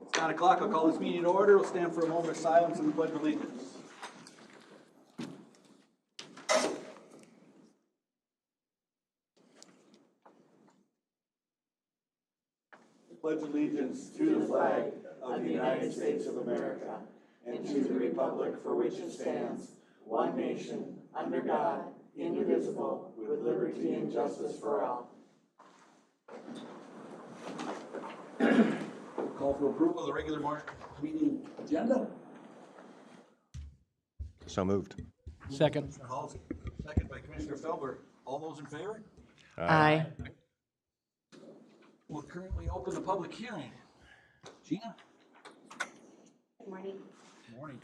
It's 9 o'clock. I'll call this meeting to order. We'll stand for a moment of silence and the Pledge of Allegiance. Pledge allegiance to the flag of the United States of America and to the republic for which it stands, one nation, under God, indivisible, with liberty and justice for all. Call for approval of the regular meeting agenda. So moved. Second. Commissioner Halsey, second by Commissioner Felber. All those in favor? Aye. We'll currently open the public hearing. Gina? Good morning. Good morning.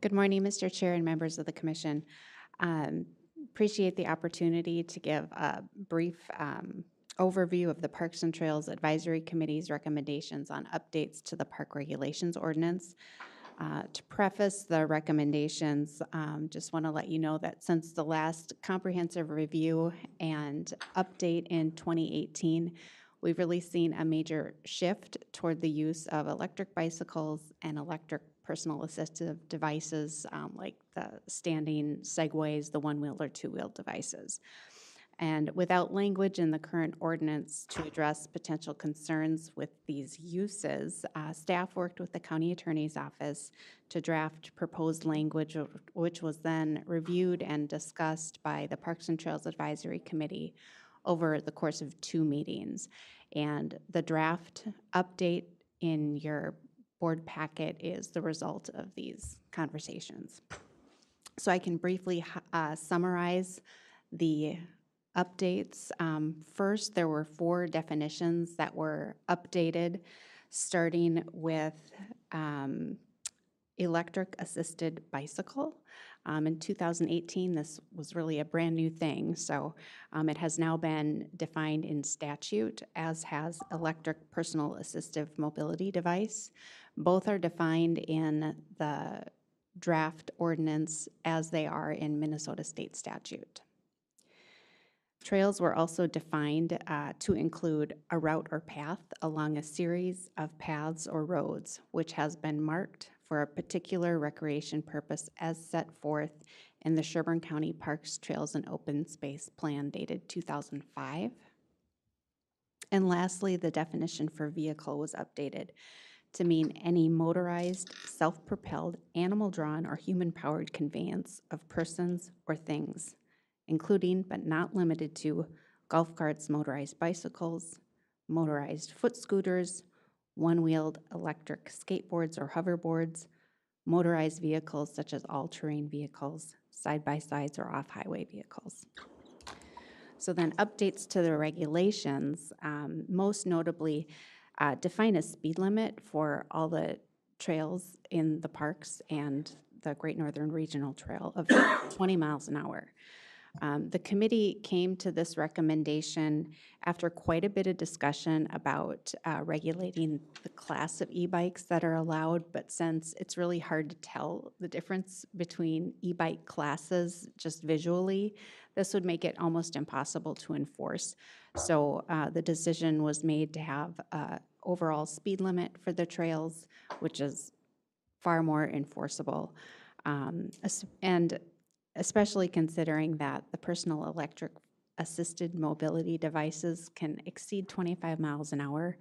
Good morning, Mr. Chair and members of the Commission. Appreciate the opportunity to give a brief overview of the Parks and Trails Advisory Committee's recommendations on updates to the Park Regulations Ordinance. To preface the recommendations, just want to let you know that since the last comprehensive review and update in 2018, we've really seen a major shift toward the use of electric bicycles and electric personal assistive devices like the standing segways, the one-wheel or two-wheel devices. And without language in the current ordinance to address potential concerns with these uses, staff worked with the county attorney's office to draft proposed language, which was then reviewed and discussed by the Parks and Trails Advisory Committee over the course of 2 meetings. And the draft update in your board packet is the result of these conversations. So I can briefly summarize the updates. First, there were 4 definitions that were updated, starting with electric assisted bicycle. In 2018, this was really a brand new thing, so it has now been defined in statute, as has electric personal assistive mobility device. Both are defined in the draft ordinance as they are in Minnesota state statute. Trails were also defined to include a route or path along a series of paths or roads, which has been marked for a particular recreation purpose as set forth in the Sherburne County Parks, Trails, and Open Space Plan dated 2005. And lastly, the definition for vehicle was updated to mean any motorized, self-propelled, animal-drawn, or human-powered conveyance of persons or things, including but not limited to golf carts, motorized bicycles, motorized foot scooters, one-wheeled electric skateboards or hoverboards, motorized vehicles such as all-terrain vehicles, side-by-sides, or off-highway vehicles. So then updates to the regulations, most notably define a speed limit for all the trails in the parks and the Great Northern Regional Trail of 20 miles an hour. The committee came to this recommendation after quite a bit of discussion about regulating the class of e-bikes that are allowed, but since it's really hard to tell the difference between e-bike classes just visually, this would make it almost impossible to enforce. So the decision was made to have an overall speed limit for the trails, which is far more enforceable. And especially considering that the personal electric assisted mobility devices can exceed 25 miles an hour,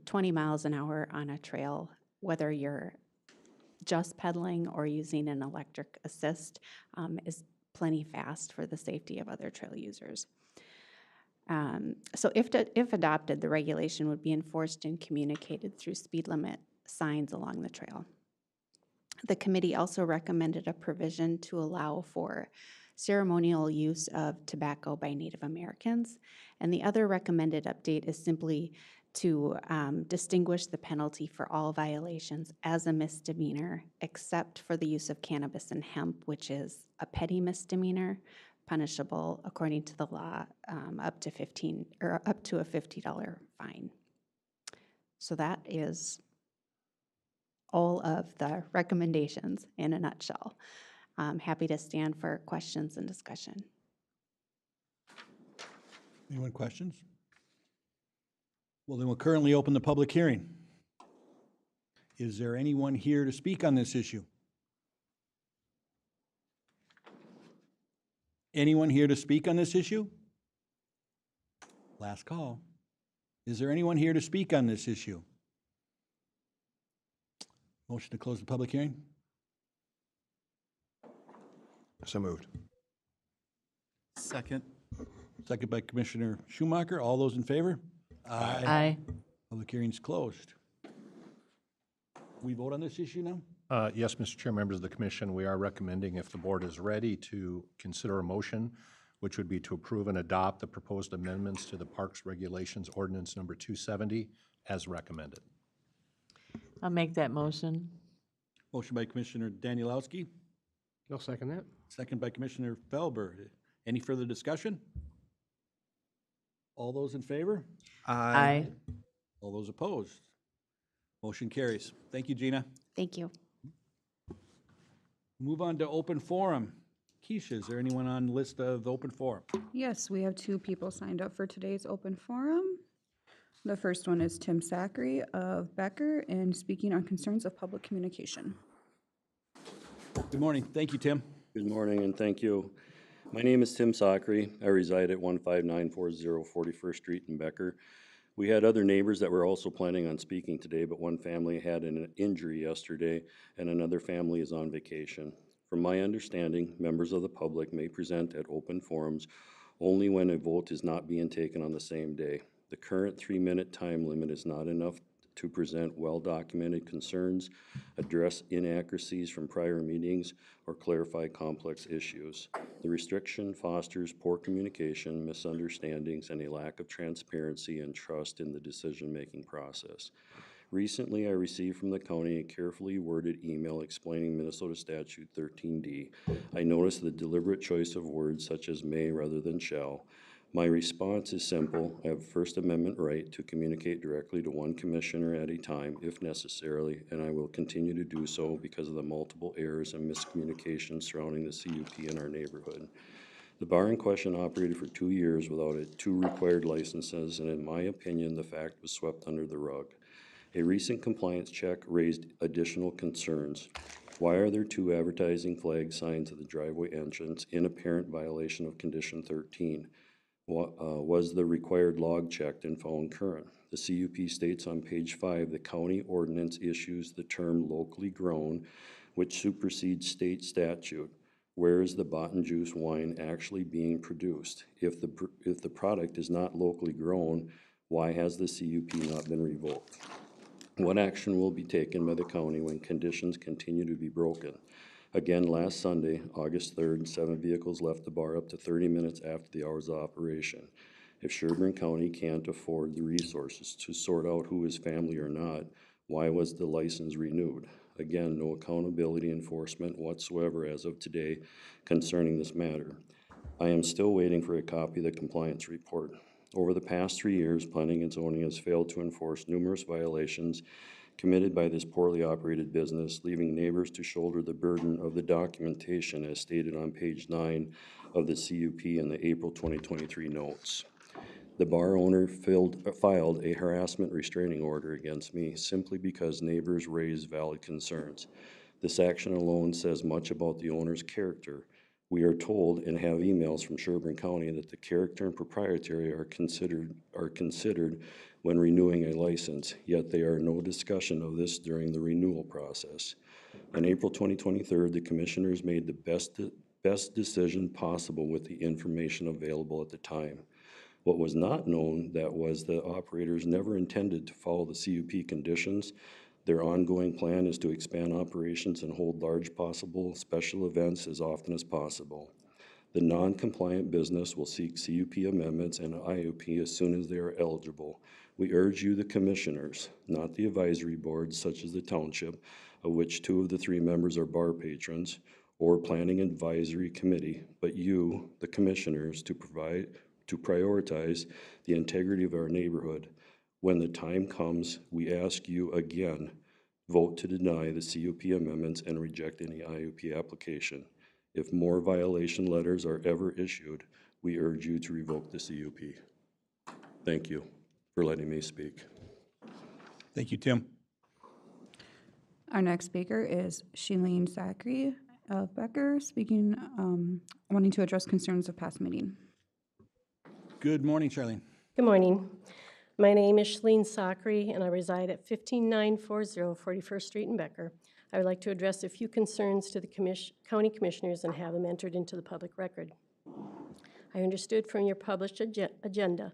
20 miles an hour on a trail, whether you're just pedaling or using an electric assist, is plenty fast for the safety of other trail users. So if adopted, the regulation would be enforced and communicated through speed limit signs along the trail. The committee also recommended a provision to allow for ceremonial use of tobacco by Native Americans. And the other recommended update is simply to distinguish the penalty for all violations as a misdemeanor, except for the use of cannabis and hemp, which is a petty misdemeanor, punishable according to the law up to a $50 fine. So that is all of the recommendations in a nutshell. I'm happy to stand for questions and discussion. Anyone questions? Well, then we'll currently open the public hearing. Is there anyone here to speak on this issue? Anyone here to speak on this issue? Last call. Is there anyone here to speak on this issue? Motion to close the public hearing? So moved. Second. Second by Commissioner Schumacher. All those in favor? Aye. Public hearing's closed. We vote on this issue now? Yes, Mr. Chair, members of the commission, we are recommending, if the board is ready, to consider a motion, which would be to approve and adopt the proposed amendments to the Parks Regulations Ordinance Number 270 as recommended. I'll make that motion. Motion by Commissioner Danielowski, I'll second that. second by Commissioner Felber. Any further discussion? All those in favor? Aye. All those opposed? Motion carries. Thank you, Gina. Thank you. Move on to open forum. Keisha, is there anyone on the list of the open forum? Yes, we have 2 people signed up for today's open forum. The first one is Tim Sackery of Becker and speaking on concerns of public communication. Good morning. Thank you, Tim. Good morning, and thank you. My name is Tim Sackery. I reside at 15940 41st Street in Becker. We had other neighbors that were also planning on speaking today, but one family had an injury yesterday, and another family is on vacation. From my understanding, members of the public may present at open forums only when a vote is not being taken on the same day. The current 3-minute time limit is not enough to present well-documented concerns, address inaccuracies from prior meetings, or clarify complex issues. The restriction fosters poor communication, misunderstandings, and a lack of transparency and trust in the decision-making process. Recently, I received from the county a carefully worded email explaining Minnesota Statute 13D. I noticed the deliberate choice of words such as may rather than shall. My response is simple. I have a First Amendment right to communicate directly to one commissioner at a time if necessary, and I will continue to do so because of the multiple errors and miscommunications surrounding the CUP in our neighborhood. The bar in question operated for 2 years without 2 required licenses, and in my opinion, the fact was swept under the rug. A recent compliance check raised additional concerns. Why are there 2 advertising flag signs at the driveway entrance in apparent violation of Condition 13? Was the required log checked and found current? The CUP states on page 5, the county ordinance issues the term locally grown, which supersedes state statute. Where is the bought juice wine actually being produced? If the product is not locally grown, why has the CUP not been revoked? What action will be taken by the county when conditions continue to be broken? Again, last Sunday, August 3rd, 7 vehicles left the bar up to 30 minutes after the hours of operation. If Sherburne County can't afford the resources to sort out who is family or not, why was the license renewed? Again, no accountability enforcement whatsoever as of today concerning this matter. I am still waiting for a copy of the compliance report. Over the past 3 years, planning and zoning has failed to enforce numerous violations committed by this poorly operated business, leaving neighbors to shoulder the burden of the documentation as stated on page 9 of the CUP in the April 2023 notes. The bar owner filed a harassment restraining order against me simply because neighbors raised valid concerns. This action alone says much about the owner's character. We are told and have emails from Sherburne County that the character and proprietary are considered when renewing a license, yet there are no discussion of this during the renewal process. On April 2023, the commissioners made the best decision possible with the information available at the time. What was not known that was the operators never intended to follow the CUP conditions. Their ongoing plan is to expand operations and hold large possible special events as often as possible. The non-compliant business will seek CUP amendments and IUP as soon as they are eligible. We urge you, the commissioners, not the advisory boards such as the township, of which 2 of the 3 members are bar patrons, or planning advisory committee, but you, the commissioners, to prioritize the integrity of our neighborhood. When the time comes, we ask you again, vote to deny the CUP amendments and reject any IUP application. If more violation letters are ever issued, we urge you to revoke the CUP. Thank you. for letting me speak. Thank you, Tim. Our next speaker is Shelleen Zachary of Becker, speaking, wanting to address concerns of past meeting. Good morning, Charlene. Good morning. My name is Shelleen Zachary, and I reside at 15940 41st Street in Becker. I would like to address a few concerns to the county commissioners and have them entered into the public record. I understood from your published agenda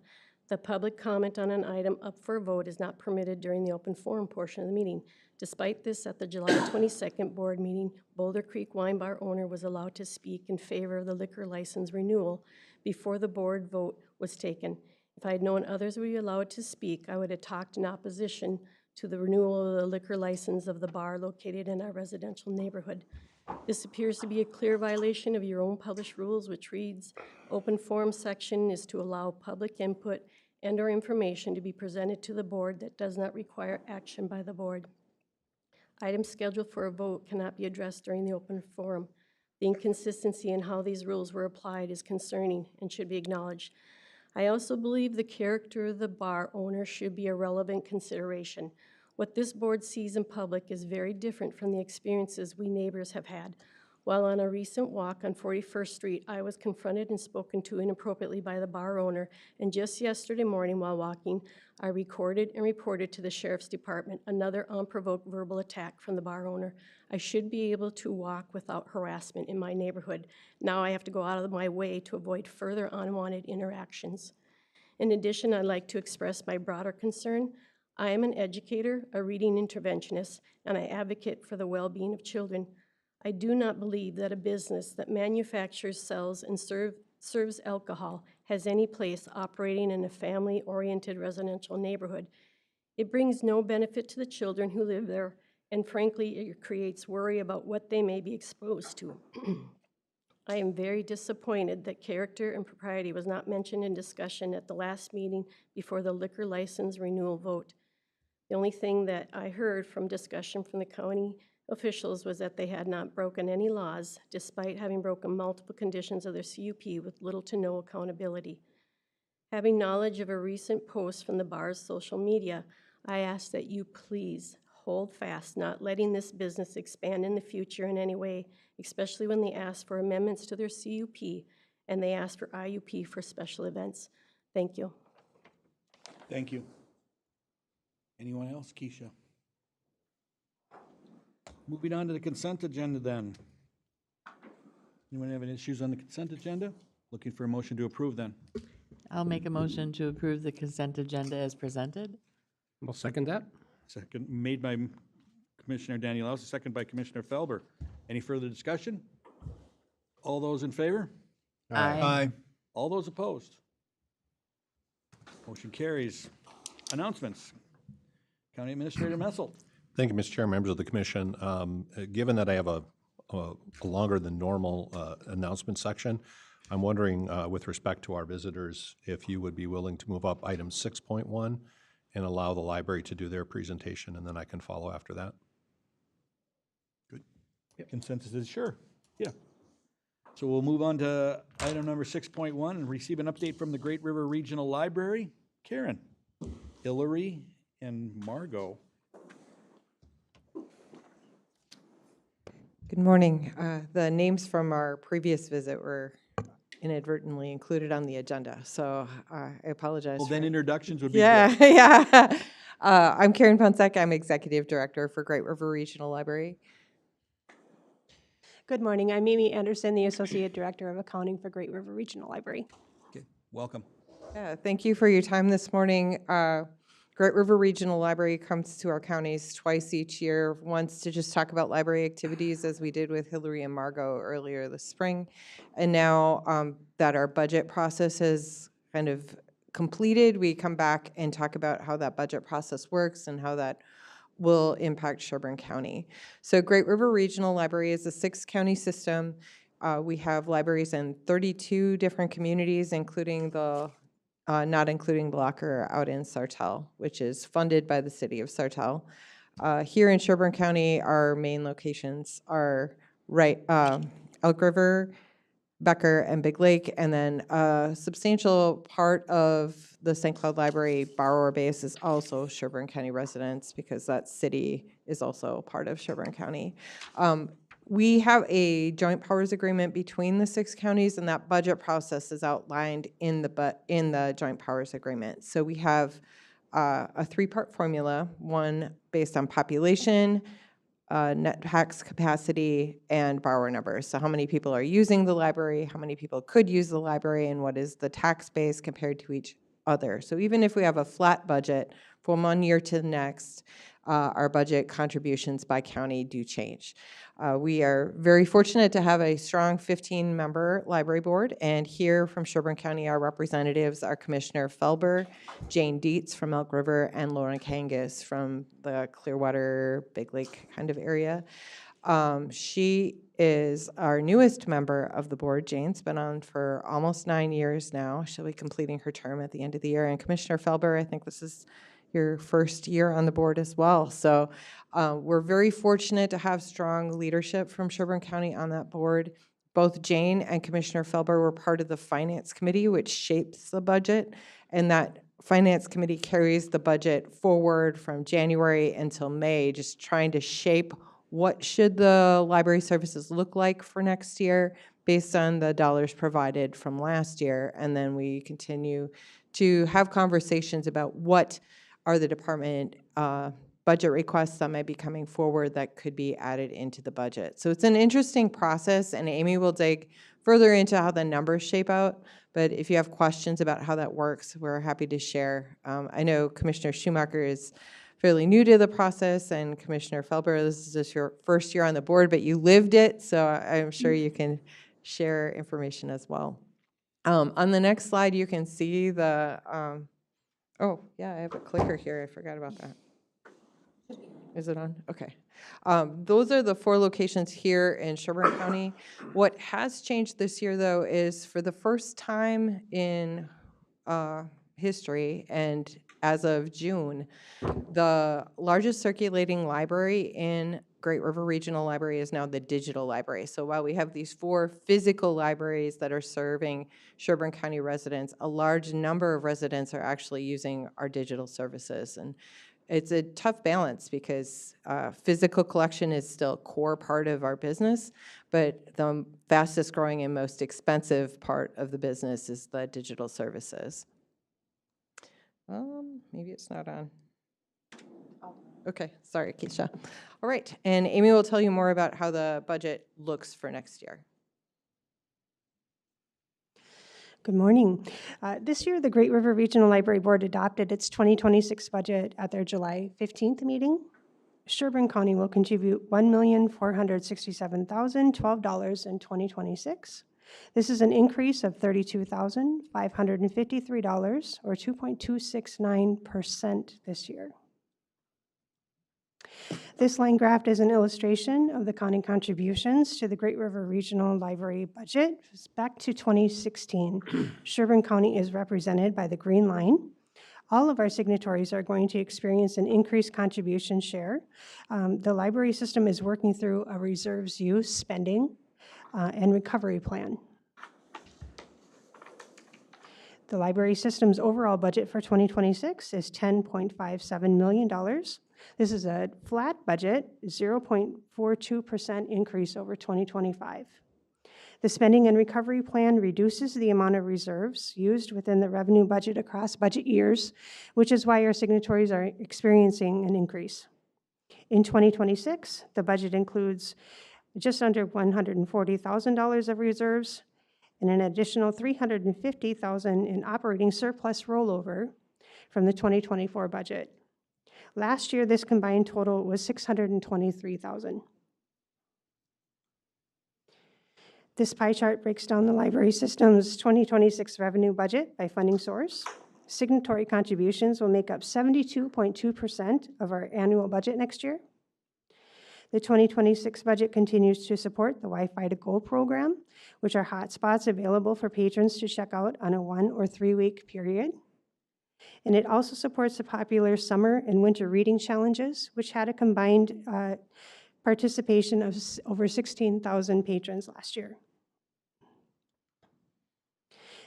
that public comment on an item up for a vote is not permitted during the open forum portion of the meeting. Despite this, at the July 22nd board meeting, Boulder Creek Wine Bar owner was allowed to speak in favor of the liquor license renewal before the board vote was taken. If I had known others would be allowed to speak, I would have talked in opposition to the renewal of the liquor license of the bar located in our residential neighborhood. This appears to be a clear violation of your own published rules, which reads, open forum section is to allow public input and/or information to be presented to the board that does not require action by the board. Items scheduled for a vote cannot be addressed during the open forum. The inconsistency in how these rules were applied is concerning and should be acknowledged. I also believe the character of the bar owner should be a relevant consideration. What this board sees in public is very different from the experiences we neighbors have had. While on a recent walk on 41st Street, I was confronted and spoken to inappropriately by the bar owner, and just yesterday morning while walking, I recorded and reported to the Sheriff's Department another unprovoked verbal attack from the bar owner. I should be able to walk without harassment in my neighborhood. Now I have to go out of my way to avoid further unwanted interactions. In addition, I'd like to express my broader concern. I am an educator, a reading interventionist, and I advocate for the well-being of children. I do not believe that a business that manufactures, sells, and serves alcohol has any place operating in a family-oriented residential neighborhood. It brings no benefit to the children who live there, and frankly, it creates worry about what they may be exposed to. I am very disappointed that character and propriety was not mentioned in discussion at the last meeting before the liquor license renewal vote. The only thing that I heard from discussion from the county officials was that they had not broken any laws, despite having broken multiple conditions of their CUP with little to no accountability. Having knowledge of a recent post from the bar's social media, I ask that you please hold fast, not letting this business expand in the future in any way, especially when they ask for amendments to their CUP and they ask for IUP for special events. Thank you. Thank you. Anyone else? Keisha. Moving on to the consent agenda then. Anyone have any issues on the consent agenda? Looking for a motion to approve then. I'll make a motion to approve the consent agenda as presented. I'll second that. Second, made by Commissioner Danielowski, second by Commissioner Felber. Any further discussion? All those in favor? Aye. All those opposed? Motion carries. Announcements. County Administrator Messel. Thank you, Mr. Chair, members of the commission. Given that I have a longer than normal announcement section, I'm wondering with respect to our visitors, if you would be willing to move up item 6.1 and allow the library to do their presentation, and then I can follow after that. Good. Consensus is sure. Yeah. So we'll move on to item number 6.1 and receive an update from the Great River Regional Library. Karen, Hillary, and Margot. Good morning. The names from our previous visit were inadvertently included on the agenda, so I apologize. Well, then introductions would be Yeah, good. yeah. I'm Karen Ponsek. I'm Executive Director for Great River Regional Library. Good morning. I'm Amy Anderson, the Associate Director of Accounting for Great River Regional Library. Okay, welcome. Yeah, thank you for your time this morning. Great River Regional Library comes to our counties twice each year, once to just talk about library activities, as we did with Hillary and Margot earlier this spring. And now that our budget process is kind of completed, we come back and talk about how that budget process works and how that will impact Sherburne County. So Great River Regional Library is a 6-county system. We have libraries in 32 different communities, including the not including Blocker out in Sartell, which is funded by the city of Sartell. Here in Sherburne County, our main locations are Elk River, Becker and Big Lake, and then a substantial part of the St. Cloud Library borrower base is also Sherburne County residents, because that city is also part of Sherburne County. We have a joint powers agreement between the 6 counties, and that budget process is outlined in the joint powers agreement. So we have a 3-part formula, one based on population, net tax capacity, and borrower numbers. So how many people are using the library, how many people could use the library, and what is the tax base compared to each other. So even if we have a flat budget from one year to the next, our budget contributions by county do change. We are very fortunate to have a strong 15-member library board, and here from Sherburne County, our representatives are Commissioner Felber, Jane Dietz from Elk River, and Lauren Kangas from the Clearwater, Big Lake kind of area. She is our newest member of the board. Jane's been on for almost 9 years now. She'll be completing her term at the end of the year. And Commissioner Felber, I think this is your first year on the board as well. So we're very fortunate to have strong leadership from Sherburne County on that board. Both Jane and Commissioner Felber were part of the Finance Committee, which shapes the budget, and that Finance Committee carries the budget forward from January until May, just trying to shape what should the library services look like for next year based on the dollars provided from last year. And then we continue to have conversations about what are the department budget requests that might be coming forward that could be added into the budget. So it's an interesting process, and Amy will dig further into how the numbers shape out. But if you have questions about how that works, we're happy to share. I know Commissioner Schumacher is fairly new to the process, and Commissioner Felber, this is just your first year on the board, but you lived it, so I'm sure you can share information as well. On the next slide, you can see the, oh, yeah, I have a clicker here. I forgot about that. Is it on? Okay. Those are the 4 locations here in Sherburne County. What has changed this year, though, is for the first time in history, and as of June, the largest circulating library in Great River Regional Library is now the digital library. So while we have these 4 physical libraries that are serving Sherburne County residents, a large number of residents are actually using our digital services. And it's a tough balance because physical collection is still a core part of our business, but the fastest growing and most expensive part of the business is the digital services. Maybe it's not on. Okay, sorry, Keisha. All right, and Amy will tell you more about how the budget looks for next year. Good morning. This year, the Great River Regional Library Board adopted its 2026 budget at their July 15th meeting. Sherburne County will contribute $1,467,012 in 2026. This is an increase of $32,553, or 2.269% this year. This line graph is an illustration of the county contributions to the Great River Regional Library budget. Back to 2016, Sherburne County is represented by the green line. All of our signatories are going to experience an increased contribution share. The library system is working through a reserves use, spending, and recovery plan. The library system's overall budget for 2026 is $10.57 million. This is a flat budget, 0.42% increase over 2025. The spending and recovery plan reduces the amount of reserves used within the revenue budget across budget years, which is why our signatories are experiencing an increase. In 2026, the budget includes just under $140,000 of reserves and an additional $350,000 in operating surplus rollover from the 2024 budget. Last year, this combined total was $623,000. This pie chart breaks down the library system's 2026 revenue budget by funding source. Signatory contributions will make up 72.2% of our annual budget next year. The 2026 budget continues to support the Wi-Fi to Go program, which are hotspots available for patrons to check out on a 1 or 3 week period. And it also supports the popular summer and winter reading challenges, which had a combined participation of over 16,000 patrons last year.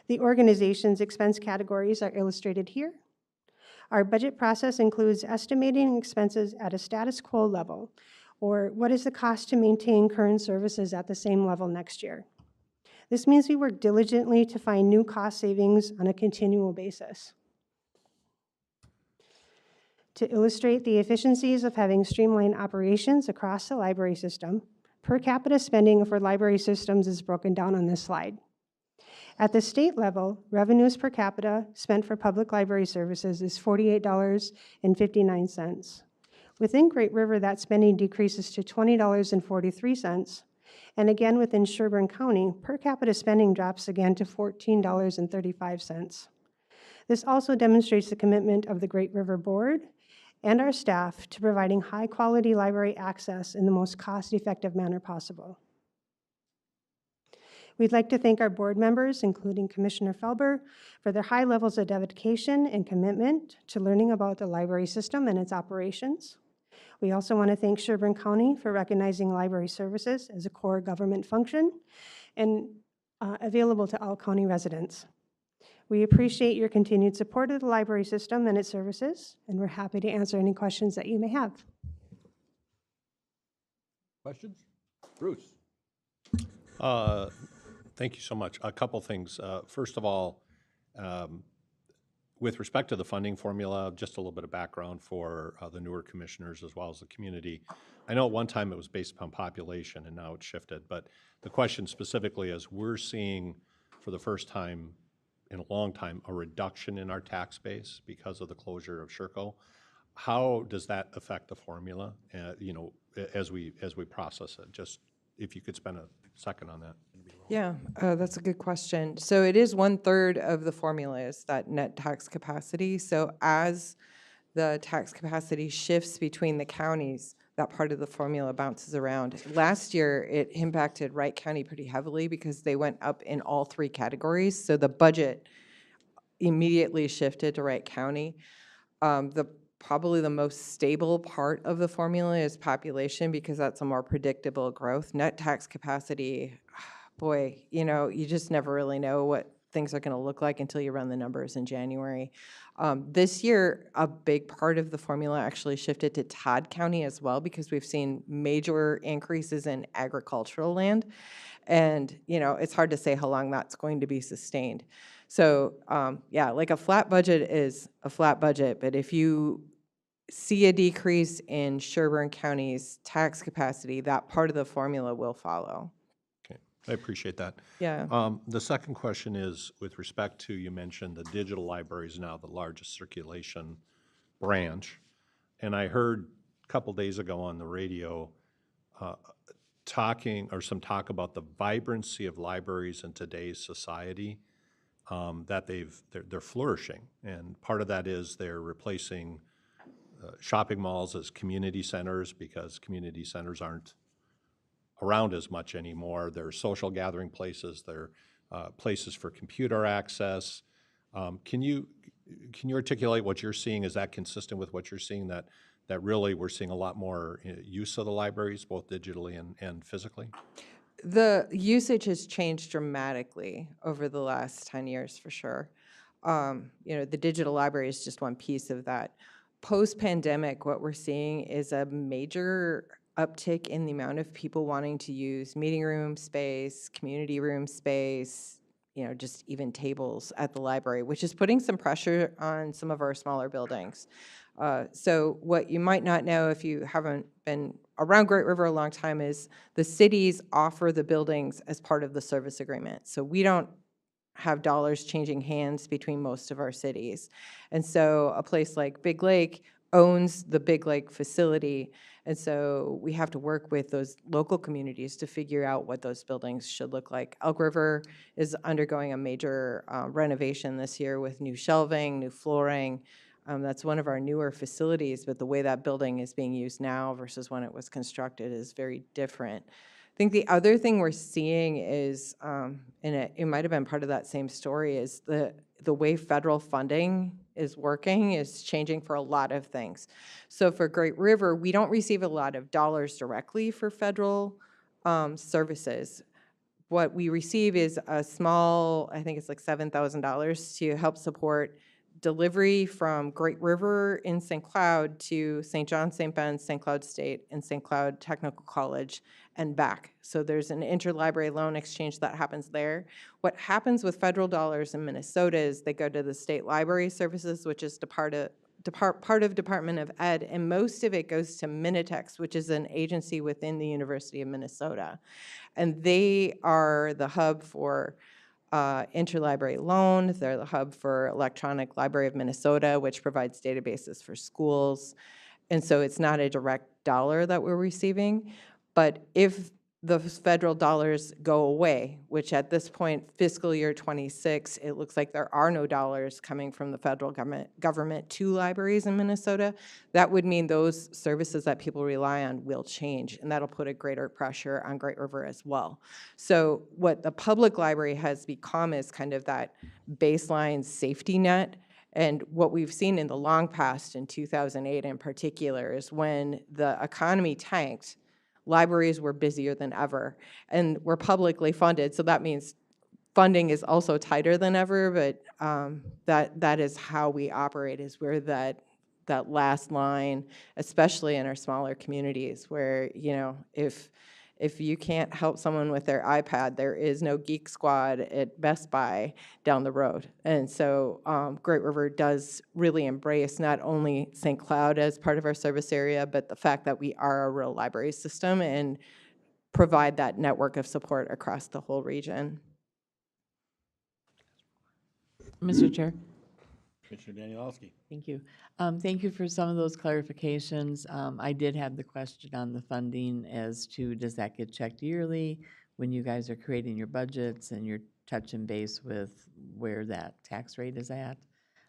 The organization's expense categories are illustrated here. Our budget process includes estimating expenses at a status quo level, or what is the cost to maintain current services at the same level next year. This means we work diligently to find new cost savings on a continual basis. To illustrate the efficiencies of having streamlined operations across the library system, per capita spending for library systems is broken down on this slide. At the state level, revenues per capita spent for public library services is $48.59. Within Great River, that spending decreases to $20.43. And again, within Sherburne County, per capita spending drops again to $14.35. This also demonstrates the commitment of the Great River Board and our staff to providing high-quality library access in the most cost-effective manner possible. We'd like to thank our board members, including Commissioner Felber, for their high levels of dedication and commitment to learning about the library system and its operations. We also want to thank Sherburne County for recognizing library services as a core government function and available to all county residents. We appreciate your continued support of the library system and its services, and we're happy to answer any questions that you may have. Questions? Bruce? Thank you so much. A couple things. First of all, with respect to the funding formula, just a little bit of background for the newer commissioners as well as the community. I know at one time it was based upon population and now it's shifted, but the question specifically is we're seeing for the first time in a long time a reduction in our tax base because of the closure of Sherco. How does that affect the formula, you know, as we process it? Just if you could spend a second on that. Yeah, that's a good question. So it is 1/3 of the formula is that net tax capacity. So as the tax capacity shifts between the counties, that part of the formula bounces around. Last year, it impacted Wright County pretty heavily because they went up in all 3 categories. So the budget immediately shifted to Wright County. Probably the most stable part of the formula is population because that's a more predictable growth. Net tax capacity, boy, you know, you just never really know what things are going to look like until you run the numbers in January. This year, a big part of the formula actually shifted to Todd County as well because we've seen major increases in agricultural land. And, you know, it's hard to say how long that's going to be sustained. So, yeah, like a flat budget is a flat budget, but if you see a decrease in Sherburne County's tax capacity, that part of the formula will follow. Okay, I appreciate that. Yeah. The second question is with respect to, you mentioned the digital library is now the largest circulation branch. And I heard a couple days ago on the radio some talk about the vibrancy of libraries in today's society, that they're flourishing. And part of that is they're replacing shopping malls as community centers because community centers aren't around as much anymore. They're social gathering places. They're places for computer access. Can you articulate what you're seeing? Is that consistent with what you're seeing, that really we're seeing a lot more use of the libraries, both digitally and physically? The usage has changed dramatically over the last 10 years for sure. You know, the digital library is just one piece of that. Post-pandemic, what we're seeing is a major uptick in the amount of people wanting to use meeting room space, community room space, you know, just even tables at the library, which is putting some pressure on some of our smaller buildings. So what you might not know if you haven't been around Great River a long time is the cities offer the buildings as part of the service agreement. So we don't have dollars changing hands between most of our cities. And so a place like Big Lake owns the Big Lake facility. And so we have to work with those local communities to figure out what those buildings should look like. Elk River is undergoing a major renovation this year with new shelving, new flooring. That's one of our newer facilities, but the way that building is being used now versus when it was constructed is very different. I think the other thing we're seeing is, and it might have been part of that same story, is the way federal funding is working is changing for a lot of things. So for Great River, we don't receive a lot of dollars directly for federal services. what we receive is a small, I think it's like $7,000 to help support delivery from Great River in St. Cloud to St. John, St. Ben's, St. Cloud State, and St. Cloud Technical College and back. So there's an interlibrary loan exchange that happens there. What happens with federal dollars in Minnesota is they go to the state library services, which is part of Department of Ed, and most of it goes to Minitex, which is an agency within the University of Minnesota. And they are the hub for interlibrary loan. They're the hub for Electronic Library of Minnesota, which provides databases for schools. And so it's not a direct dollar that we're receiving. But if the federal dollars go away, which at this point, fiscal year 26, it looks like there are no dollars coming from the federal government to libraries in Minnesota, that would mean those services that people rely on will change, and that'll put a greater pressure on Great River as well. So what the public library has become is kind of that baseline safety net. And what we've seen in the long past, in 2008 in particular, is when the economy tanked, libraries were busier than ever, and we're publicly funded, so that means funding is also tighter than ever, but that is how we operate, is we're that last line, especially in our smaller communities, where, you know, if you can't help someone with their iPad, there is no Geek Squad at Best Buy down the road. And so Great River does really embrace not only St. Cloud as part of our service area, but the fact that we are a rural library system and provide that network of support across the whole region. Mr. Chair. Commissioner Danielowski. Thank you. Thank you for some of those clarifications. I did have the question on the funding as to, does that get checked yearly when you guys are creating your budgets and you're touching base with where that tax rate is at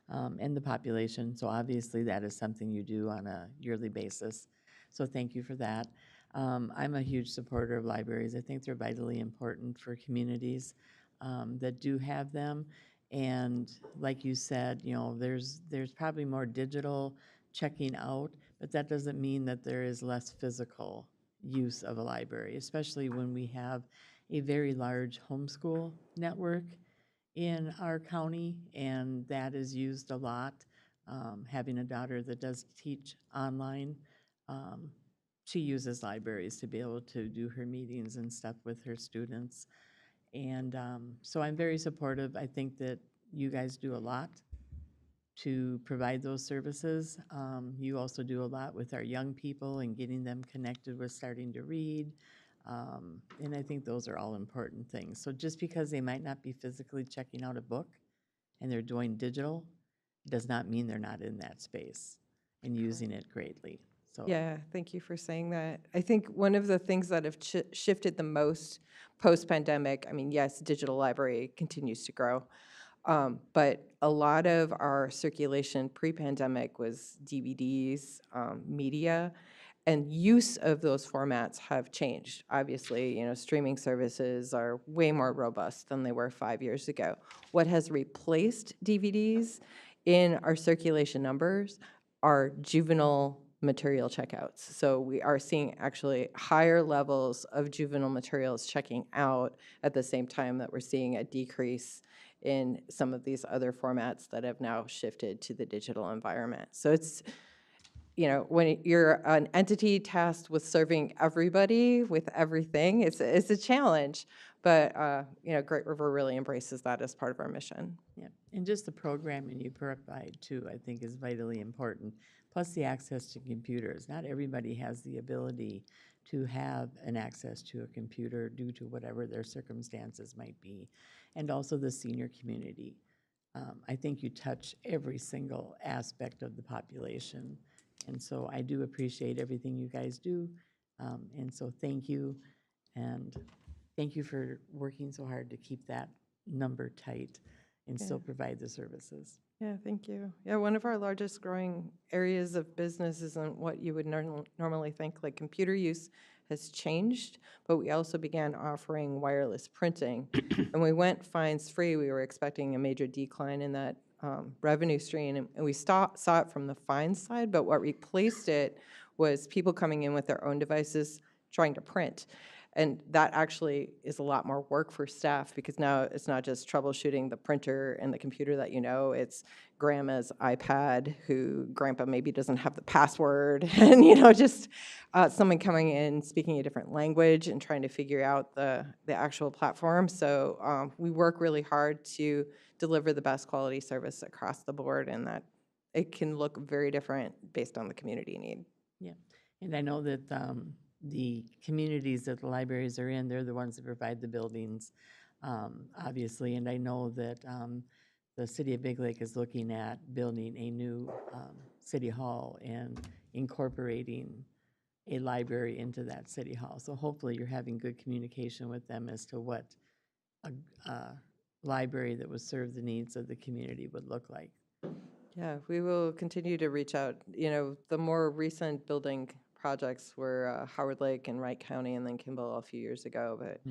and the population? So obviously that is something you do on a yearly basis. So thank you for that. I'm a huge supporter of libraries. I think they're vitally important for communities that do have them. And like you said, you know, there's probably more digital checking out, but that doesn't mean that there is less physical use of a library, especially when we have a very large homeschool network in our county, and that is used a lot. Having a daughter that does teach online, she uses libraries to be able to do her meetings and stuff with her students. And so I'm very supportive. I think that you guys do a lot to provide those services. You also do a lot with our young people and getting them connected with starting to read. And I think those are all important things. So just because they might not be physically checking out a book and they're doing digital, does not mean they're not in that space and using it greatly. So Yeah, thank you for saying that. I think one of the things that have shifted the most post-pandemic, I mean, yes, digital library continues to grow, but a lot of our circulation pre-pandemic was DVDs, media, and use of those formats have changed. Obviously, you know, streaming services are way more robust than they were 5 years ago. What has replaced DVDs in our circulation numbers are juvenile material checkouts. So we are seeing actually higher levels of juvenile materials checking out at the same time that we're seeing a decrease in some of these other formats that have now shifted to the digital environment. So it's, you know, when you're an entity tasked with serving everybody with everything, it's a challenge. But, you know, Great River really embraces that as part of our mission. yeah, and just the programming you provide too, I think is vitally important. Plus the access to computers. Not everybody has the ability to have an access to a computer due to whatever their circumstances might be. And also the senior community. I think you touch every single aspect of the population. And so I do appreciate everything you guys do. And so thank you. And thank you for working so hard to keep that number tight and still provide the services. Yeah, thank you. Yeah, one of our largest growing areas of business isn't what you would normally think. Like, computer use has changed, but we also began offering wireless printing. And we went fines free. We were expecting a major decline in that revenue stream, and we saw it from the fines side, but what replaced it was people coming in with their own devices trying to print. And that actually is a lot more work for staff because now it's not just troubleshooting the printer and the computer that you know, it's grandma's iPad who grandpa maybe doesn't have the password and, just someone coming in speaking a different language and trying to figure out the actual platform. So we work really hard to deliver the best quality service across the board, and that it can look very different based on the community need. Yeah, and I know that the communities that the libraries are in, they're the ones that provide the buildings, obviously. And I know that the city of Big Lake is looking at building a new city hall and incorporating a library into that city hall. So hopefully you're having good communication with them as to what a library that would serve the needs of the community would look like. Yeah, we will continue to reach out. The more recent building projects were Howard Lake and Wright County and then Kimball a few years ago. But,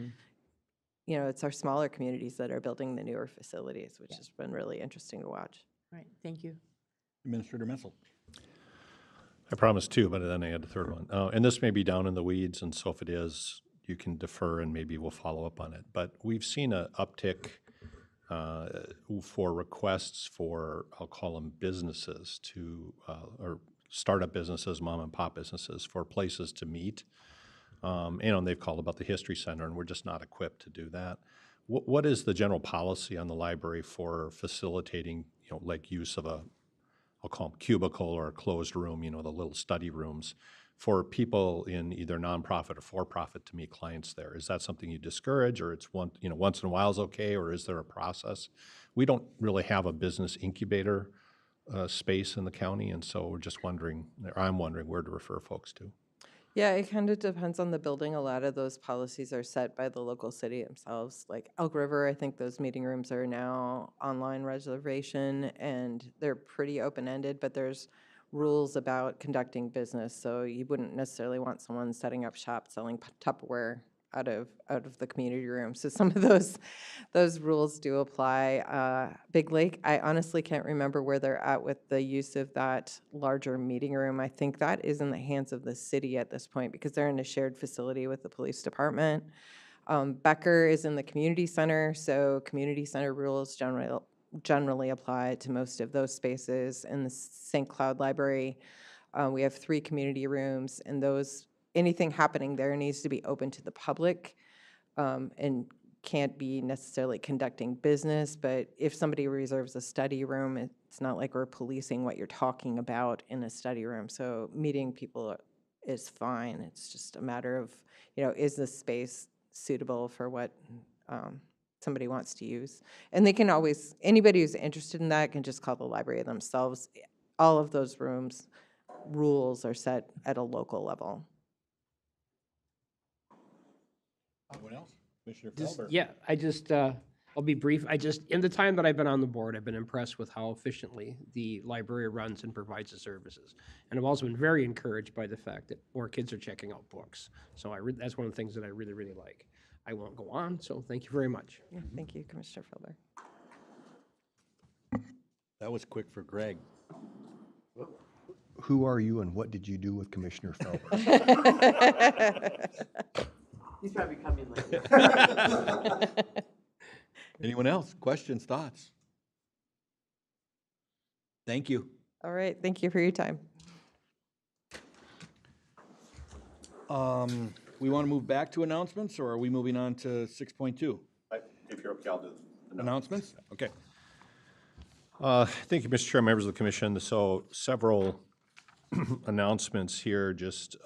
it's our smaller communities that are building the newer facilities, which has been really interesting to watch. Right, thank you. Administrator Messel. I promised two, but then I had a third one. And this may be down in the weeds, and so if it is, you can defer and maybe we'll follow up on it. But we've seen an uptick for requests for, I'll call them businesses to, or startup businesses, mom and pop businesses, for places to meet. And they've called about the History Center, and we're just not equipped to do that. What is the general policy on the library for facilitating, like use of I'll call them cubicle or a closed room, the little study rooms, for people in either nonprofit or for-profit to meet clients there? Is that something you discourage, or it's once in a while is okay, or is there a process? We don't really have a business incubator space in the county, and so we're just wondering, or I'm wondering where to refer folks to. Yeah, it kind of depends on the building. A lot of those policies are set by the local city themselves. Like Elk River, I think those meeting rooms are now online reservation, and they're pretty open-ended, but there's rules about conducting business. So you wouldn't necessarily want someone setting up shop selling Tupperware out of the community room. So some of those rules do apply. Big Lake, I honestly can't remember where they're at with the use of that larger meeting room. I think that is in the hands of the city at this point because they're in a shared facility with the police department. Becker is in the community center, so community center rules generally apply to most of those spaces. In the St. Cloud Library, we have 3 community rooms, and anything happening there needs to be open to the public and can't be necessarily conducting business. But if somebody reserves a study room, it's not like we're policing what you're talking about in a study room. So meeting people is fine. It's just a matter of, is the space suitable for what somebody wants to use? And they can always, anybody who's interested in that can just call the library themselves. All of those rules are set at a local level. Anyone else? Commissioner Just- Felber. Yeah, I'll be brief. In the time that I've been on the board, I've been impressed with how efficiently the library runs and provides the services. And I've also been very encouraged by the fact that more kids are checking out books. So that's one of the things that I really, really like. I won't go on, so thank you very much. Yeah, thank you, Commissioner Felber. That was quick for Greg. Who are you and what did you do with Commissioner Felber? He's probably coming later. Anyone else? Questions, thoughts? Thank you. All right, thank you for your time. We want to move back to announcements, or are we moving on to 6.2? If you're okay, I'll do the Announcements? Okay. Thank you, Mr. Chair, members of the commission. So several announcements here, just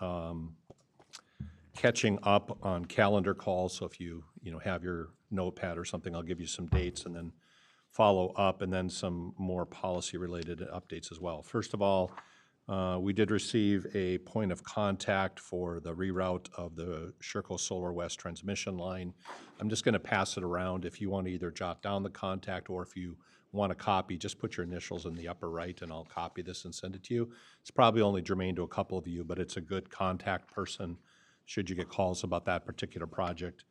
catching up on calendar calls. So if you have your notepad or something, I'll give you some dates and then follow up, and then some more policy-related updates as well. First of all, we did receive a point of contact for the reroute of the Sherco Solar West transmission line. I'm just going to pass it around. If you want to either jot down the contact, or if you want a copy, just put your initials in the upper right and I'll copy this and send it to you. It's probably only germane to a couple of you, but it's a good contact person should you get calls about that particular project.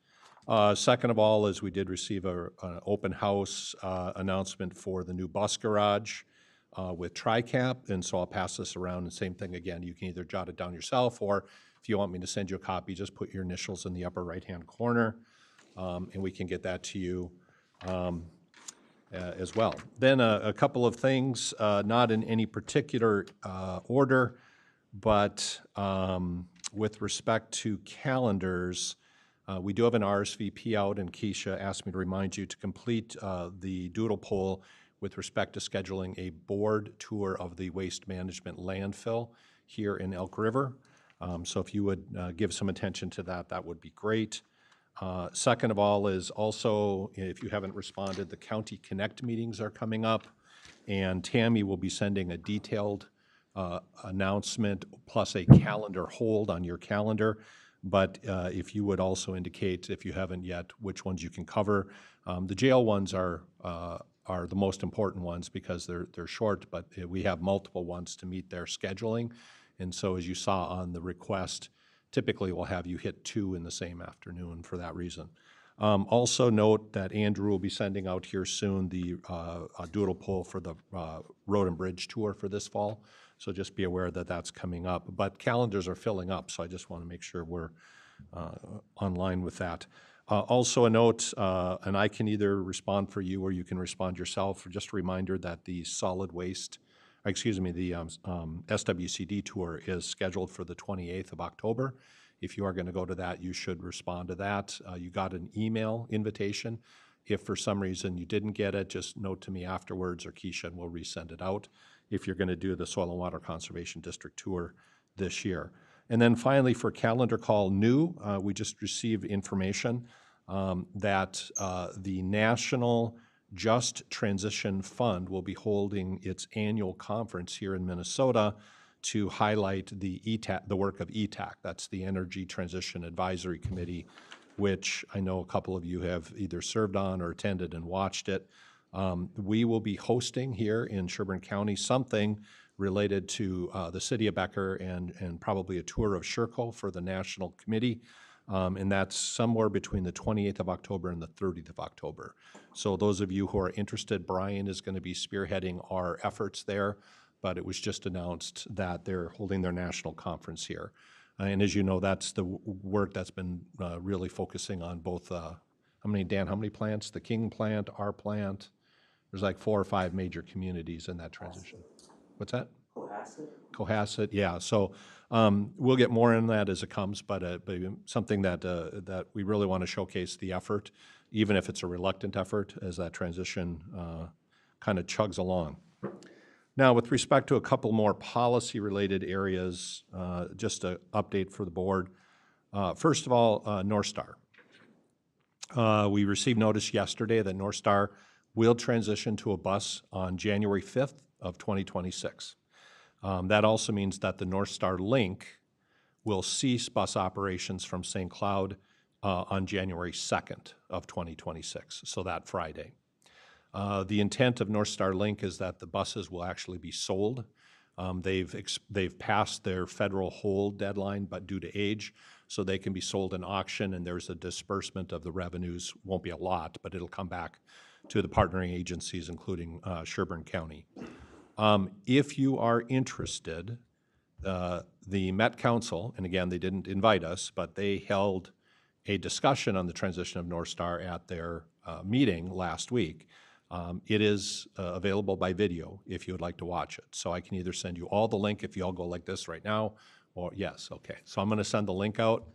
Second of all is we did receive an open house announcement for the new bus garage with TriCap, and so I'll pass this around. And same thing again, you can either jot it down yourself, or If you want me to send you a copy, just put your initials in the upper right-hand corner, and we can get that to you as well. Then a couple of things, not in any particular order, but with respect to calendars, we do have an RSVP out, and Keisha asked me to remind you to complete the doodle poll with respect to scheduling a board tour of the waste management landfill here in Elk River. So if you would give some attention to that, that would be great. Second of all is also, if you haven't responded, the County Connect meetings are coming up, and Tammy will be sending a detailed announcement plus a calendar hold on your calendar. But if you would also indicate, if you haven't yet, which ones you can cover. The jail ones are the most important ones because they're short, but we have multiple ones to meet their scheduling. And so as you saw on the request, typically we'll have you hit 2 in the same afternoon for that reason. Also note that Andrew will be sending out here soon the doodle poll for the road and bridge tour for this fall. So just be aware that that's coming up. But calendars are filling up, so I just want to make sure we're online with that. Also a note, and I can either respond for you or you can respond yourself, just a reminder that the solid waste, excuse me, the SWCD tour is scheduled for the 28th of October. If you are going to go to that, you should respond to that. You got an email invitation. If for some reason you didn't get it, just note to me afterwards, or Keisha, and we'll resend it out if you're going to do the Soil and Water Conservation District tour this year. And then finally, for calendar call new, we just received information that the National Just Transition Fund will be holding its annual conference here in Minnesota to highlight the work of ETAC. That's the Energy Transition Advisory Committee, which I know a couple of you have either served on or attended and watched it. We will be hosting here in Sherburne County something related to the city of Becker and probably a tour of Sherco for the National Committee. And that's somewhere between the 28th of October and the 30th of October. So those of you who are interested, Brian is going to be spearheading our efforts there, but it was just announced that they're holding their national conference here. And as you know, that's the work that's been really focusing on both, how many plants? The King plant, our plant. There's like 4 or 5 major communities in that transition. What's that? Cohasset, yeah. So we'll get more in that as it comes, but something that we really want to showcase the effort, even if it's a reluctant effort, as that transition kind of chugs along. Now, with respect to a couple more policy-related areas, just an update for the board. First of all, North Star. We received notice yesterday that North Star will transition to a bus on January 5th of 2026. That also means that the North Star Link will cease bus operations from St. Cloud on January 2nd of 2026, so that Friday. The intent of North Star Link is that the buses will actually be sold. They've passed their federal hold deadline, but due to age, so they can be sold in auction, and there's a disbursement of the revenues. Won't be a lot, but it'll come back to the partnering agencies, including Sherburne County. If you are interested, the Met Council, and again, they didn't invite us, but they held a discussion on the transition of North Star at their meeting last week. It is available by video if you would like to watch it. So I can either send you all the link if you all go like this right now, or yes, okay. So I'm going to send the link out.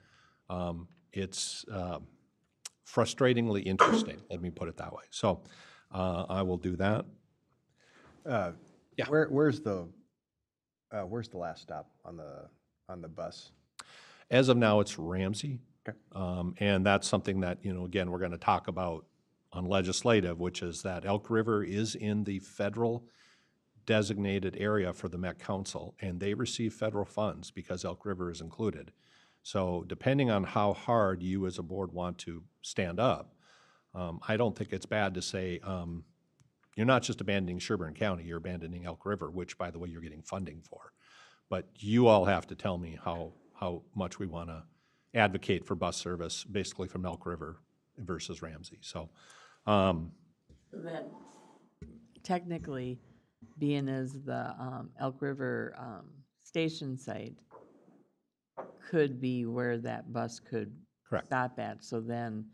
It's frustratingly interesting, let me put it that way. So I will do that. Yeah. Where's the last stop on the bus? As of now, it's Ramsey. Okay. And that's something that, again, we're going to talk about on legislative, which is that Elk River is in the federal designated area for the Met Council, and they receive federal funds because Elk River is included. So depending on how hard you as a board want to stand up, I don't think it's bad to say, you're not just abandoning Sherburne County, you're abandoning Elk River, which, by the way, you're getting funding for. But you all have to tell me how much we want to advocate for bus service, basically from Elk River versus Ramsey. So, Then, technically, being as the Elk River station site, could be where that bus could Correct. stop at. So then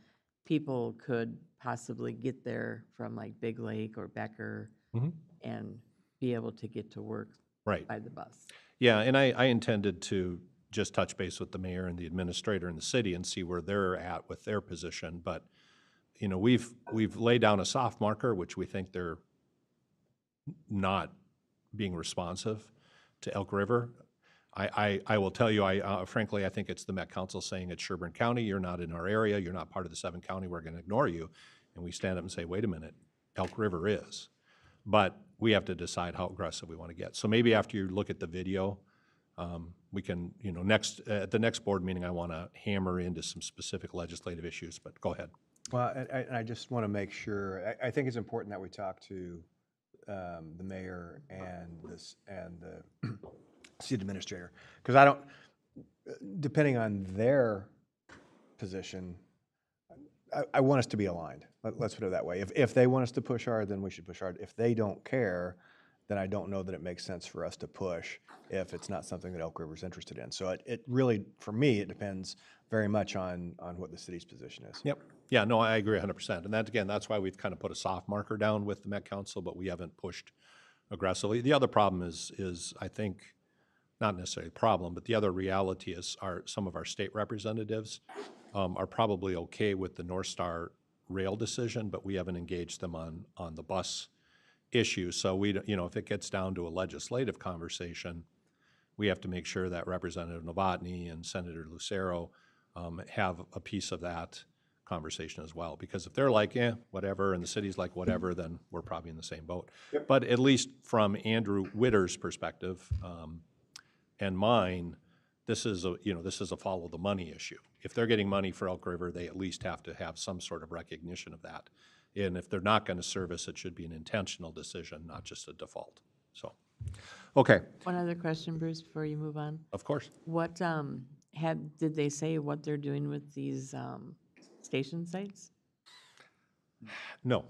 people could possibly get there from like Big Lake or Becker Mhm. and be able to get to work Right. by the bus. Yeah, and I intended to just touch base with the mayor and the administrator in the city and see where they're at with their position. But, you know, we've laid down a soft marker, which we think they're not being responsive to Elk River. I will tell you, frankly, I think it's the Met Council saying it's Sherburne County, you're not in our area, you're not part of the 7 county, we're gonna ignore you. And we stand up and say, wait a minute, Elk River is. But we have to decide how aggressive we want to get. So maybe after you look at the video, we can, you know, at the next board meeting, I want to hammer into some specific legislative issues, but go ahead. Well, and I just want to make sure, I think it's important that we talk to the mayor and the city administrator, because I don't, depending on their position, I want us to be aligned. Let's put it that way. If they want us to push hard, then we should push hard. If they don't care, then I don't know that it makes sense for us to push if it's not something that Elk River's interested in. So it really, for me, it depends very much on what the city's position is. Yep. Yeah, no, I agree 100%. And that, again, that's why we've kind of put a soft marker down with the Met Council, but we haven't pushed aggressively. The other problem is I think, not necessarily a problem, but the other reality is some of our state representatives are probably okay with the North Star rail decision, but we haven't engaged them on the bus issue. So we, you know, if it gets down to a legislative conversation, we have to make sure that Representative Novotny and Senator Lucero have a piece of that conversation as well. Because if they're like, whatever, and the city's like, whatever, then we're probably in the same boat. Yep. But at least from Andrew Witter's perspective and mine, this is a follow the money issue. If they're getting money for Elk River, they at least have to have some sort of recognition of that. And if they're not going to service, it should be an intentional decision, not just a default. So, okay. One other question, Bruce, before you move on. Of course. What, did they say what they're doing with these station sites? No.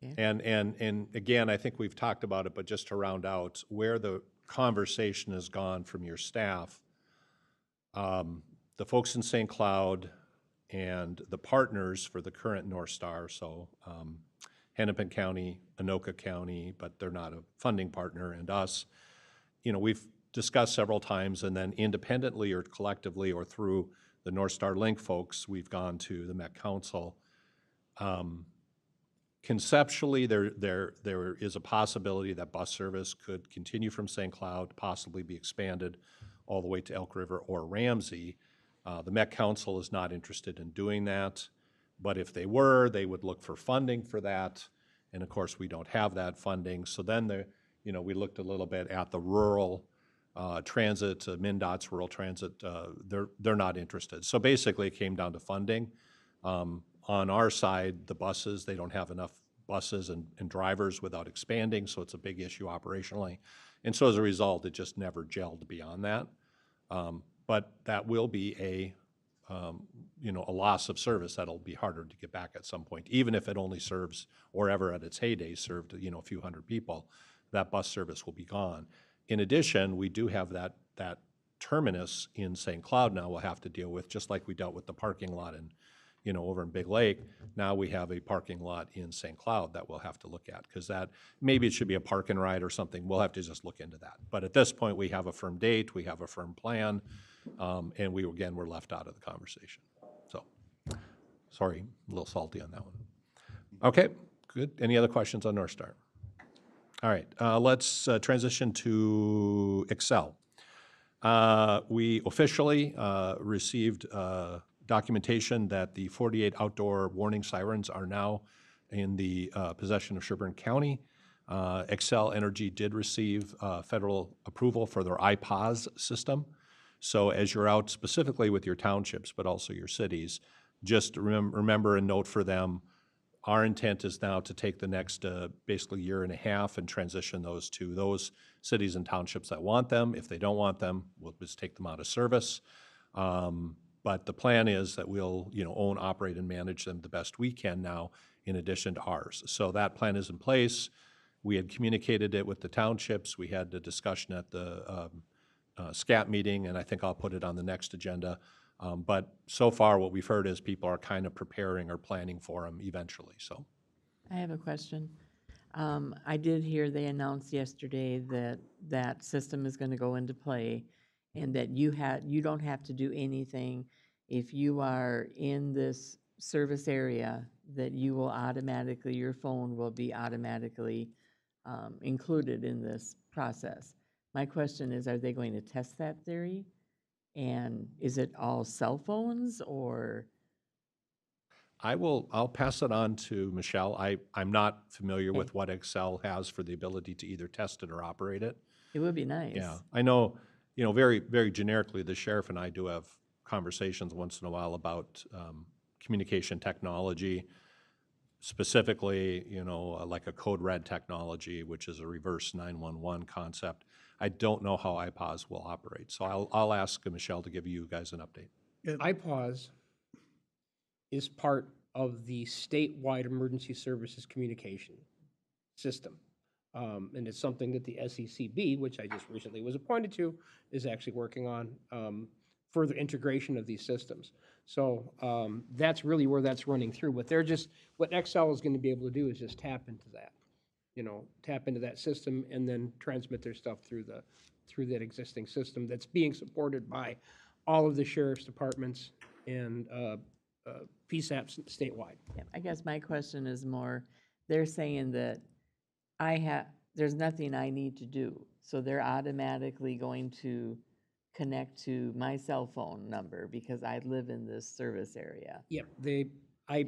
Okay. And again, I think we've talked about it, but just to round out where the conversation has gone from your staff, the folks in St. Cloud and the partners for the current North Star, so Hennepin County, Anoka County, but they're not a funding partner, and us, you know, we've discussed several times, and then independently or collectively or through the North Star Link folks, we've gone to the Met Council. Conceptually, there is a possibility that bus service could continue from St. Cloud, possibly be expanded all the way to Elk River or Ramsey. The Met Council is not interested in doing that, but if they were, they would look for funding for that, and of course, we don't have that funding. So then, we looked a little bit at the rural transit, MnDOT's rural transit. They're not interested. So basically, it came down to funding. On our side, the buses, they don't have enough buses and drivers without expanding, so it's a big issue operationally. And so as a result, it just never gelled beyond that. But that will be a loss of service that'll be harder to get back at some point, even if it only serves, or ever at its heyday served, a few hundred people. That bus service will be gone. In addition, we do have that terminus in St. Cloud now we'll have to deal with, just like we dealt with the parking lot over in Big Lake. Now we have a parking lot in St. Cloud that we'll have to look at, because that, maybe it should be a park and ride or something. We'll have to just look into that. But at this point, we have a firm date, we have a firm plan, and we're left out of the conversation. So, sorry, a little salty on that one. Okay, good. Any other questions on North Star? All right, let's transition to Excel. We officially received documentation that the 48 outdoor warning sirens are now in the possession of Sherburne County. Excel Energy did receive federal approval for their iPOS system. So as you're out specifically with your townships, but also your cities, just remember and note for them, our intent is now to take the next basically year and a half and transition those to those cities and townships that want them. If they don't want them, we'll just take them out of service. But the plan is that we'll, own, operate, and manage them the best we can now, in addition to ours. So that plan is in place. We had communicated it with the townships. We had the discussion at the SCAT meeting, and I think I'll put it on the next agenda. But so far, what we've heard is people are kind of preparing or planning for them eventually, so. I have a question. I did hear they announced yesterday that that system is going to go into play and that you don't have to do anything if you are in this service area, that you will automatically, your phone will be automatically included in this process. My question is, are they going to test that theory? And is it all cell phones or? I'll pass it on to Michelle. I'm not familiar with what Excel has for the ability to either test it or operate it. It would be nice. Yeah, I know, very, very generically, the sheriff and I do have conversations once in a while about communication technology, specifically, like a code red technology, which is a reverse 911 concept. I don't know how iPOS will operate, so I'll ask Michelle to give you guys an update. iPause is part of the statewide emergency services communication system. And it's something that the SECB, which I just recently was appointed to, is actually working on further integration of these systems. So that's really where that's running through. What Excel is going to be able to do is just tap into that, tap into that system and then transmit their stuff through that existing system that's being supported by all of the sheriff's departments and PSAPs statewide. Yeah, I guess my question is more, they're saying that there's nothing I need to do. So they're automatically going to connect to my cell phone number because I live in this service area. Yeah, I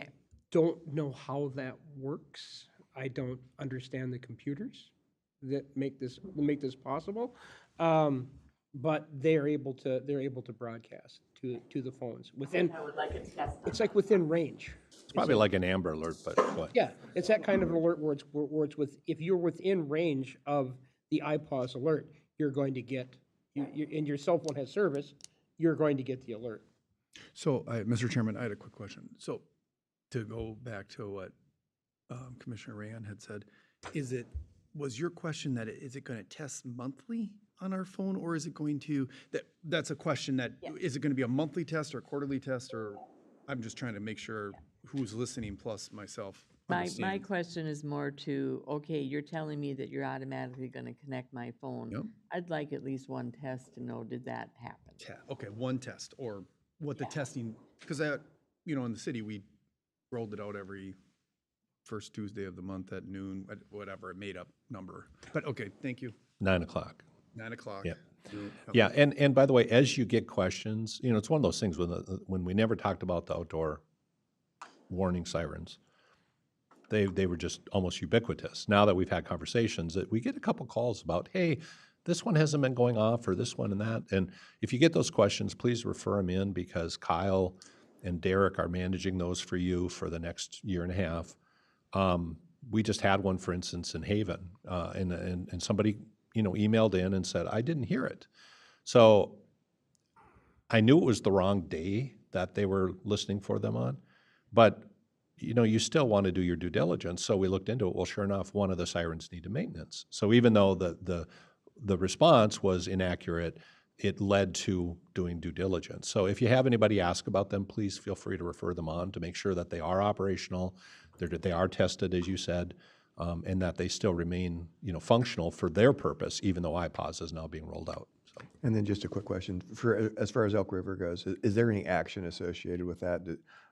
don't know how that works. I don't understand the computers that make this possible. But they're able to broadcast to the phones within. I would like a test. It's like within range. It's probably like an Amber Alert, but go ahead. Yeah, it's that kind of alert where it's if you're within range of the iPOS alert, you're going to get, and your cell phone has service, you're going to get the alert. So, Mr. Chairman, I had a quick question. So, to go back to what Commissioner Rand had said, was your question that is it going to test monthly on our phone, or is it going to, that's a question that, is it going to be a monthly test or a quarterly test, or I'm just trying to make sure who's listening plus myself My understand. question is more to, okay, you're telling me that you're automatically going to connect my phone. Yep. I'd like at least one test to know, did that happen? Okay, one test, or what the testing, because in the city, we rolled it out every first Tuesday of the month at noon, whatever, a made-up number. But, okay, thank you. 9 o'clock. 9 o'clock. Yeah. Yeah, and by the way, as you get questions, it's one of those things when we never talked about the outdoor warning sirens. They were just almost ubiquitous. Now that we've had conversations, that we get a couple calls about, hey, this one hasn't been going off, or this one and that. And if you get those questions, please refer them in, because Kyle and Derek are managing those for you for the next year and a half. We just had one, for instance, in Haven, and somebody emailed in and said, I didn't hear it. So I knew it was the wrong day that they were listening for them on, but you still want to do your due diligence. So we looked into it. Well, sure enough, one of the sirens needed maintenance. So even though the response was inaccurate, it led to doing due diligence. So if you have anybody ask about them, please feel free to refer them on to make sure that they are operational, they are tested, as you said, and that they still remain, functional for their purpose, even though iPOS is now being rolled out. So. And then just a quick question, as far as Elk River goes, is there any action associated with that?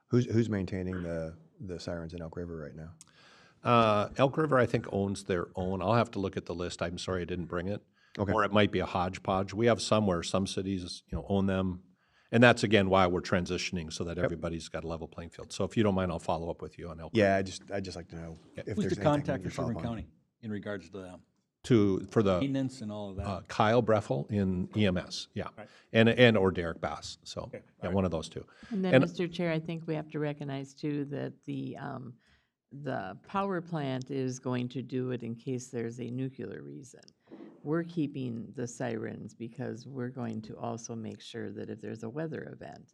Who's maintaining the sirens in Elk River right now? Elk River, I think, owns their own. I'll have to look at the list. I'm sorry I didn't bring it. Okay. Or it might be a hodgepodge. We have some where some cities, own them. And that's, again, why we're transitioning, so that everybody's got a level playing field. So if you don't mind, I'll follow up with you on Elk River. Yeah, I'd just like to know if Who's there's the anything contact we for can follow Sherburne up on. County in regards to them? For the Maintenance and all of that? Kyle Breffel in EMS, yeah, Right. or Derek Bass. So Okay, yeah, all one of those two. And then, Mr. Chair, I think we have to recognize too that the power plant is going to do it in case there's a nuclear reason. We're keeping the sirens because we're going to also make sure that if there's a weather event,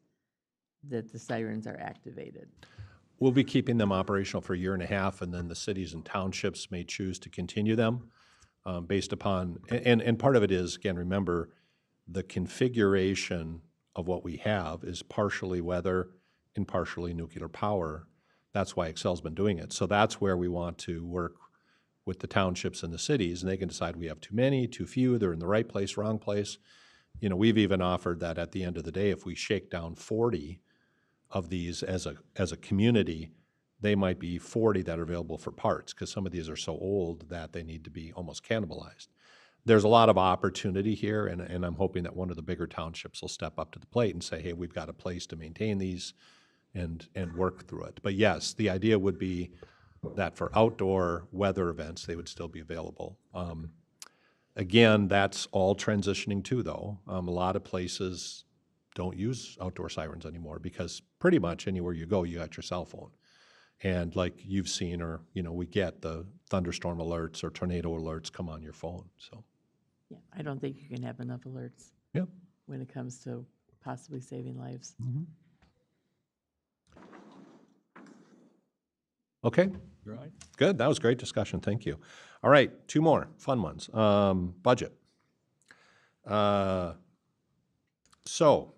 that the sirens are activated. We'll be keeping them operational for a year and a half, and then the cities and townships may choose to continue them based upon, and part of it is, again, remember, the configuration of what we have is partially weather and partially nuclear power. That's why Excel's been doing it. So that's where we want to work with the townships and the cities, and they can decide we have too many, too few, they're in the right place, wrong place. You know, we've even offered that at the end of the day, if we shake down 40 of these as a community, they might be 40 that are available for parts, because some of these are so old that they need to be almost cannibalized. There's a lot of opportunity here, and I'm hoping that one of the bigger townships will step up to the plate and say, hey, we've got a place to maintain these and work through it. But yes, the idea would be that for outdoor weather events, they would still be available. Again, that's all transitioning too, though. A lot of places don't use outdoor sirens anymore because pretty much anywhere you go, you got your cell phone. And like you've seen, or, you know, we get the thunderstorm alerts or tornado alerts come on your phone, so. Yeah, I don't think you can have enough alerts Yep. when it comes to possibly saving lives. Okay, Right. good. That was great discussion. Thank you. All right, two more fun ones. Budget. So.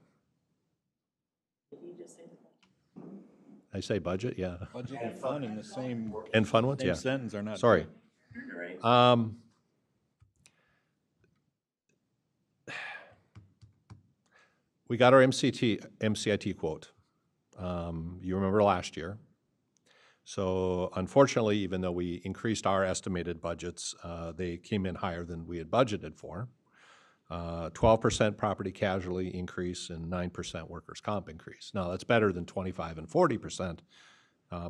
I say budget, yeah. Budget and fun in the same. And fun ones, same yeah. sentence are not. Sorry. We got our MCIT quote. You remember last year. So unfortunately, even though we increased our estimated budgets, they came in higher than we had budgeted for. 12% property casualty increase and 9% workers' comp increase. Now, that's better than 25 and 40%,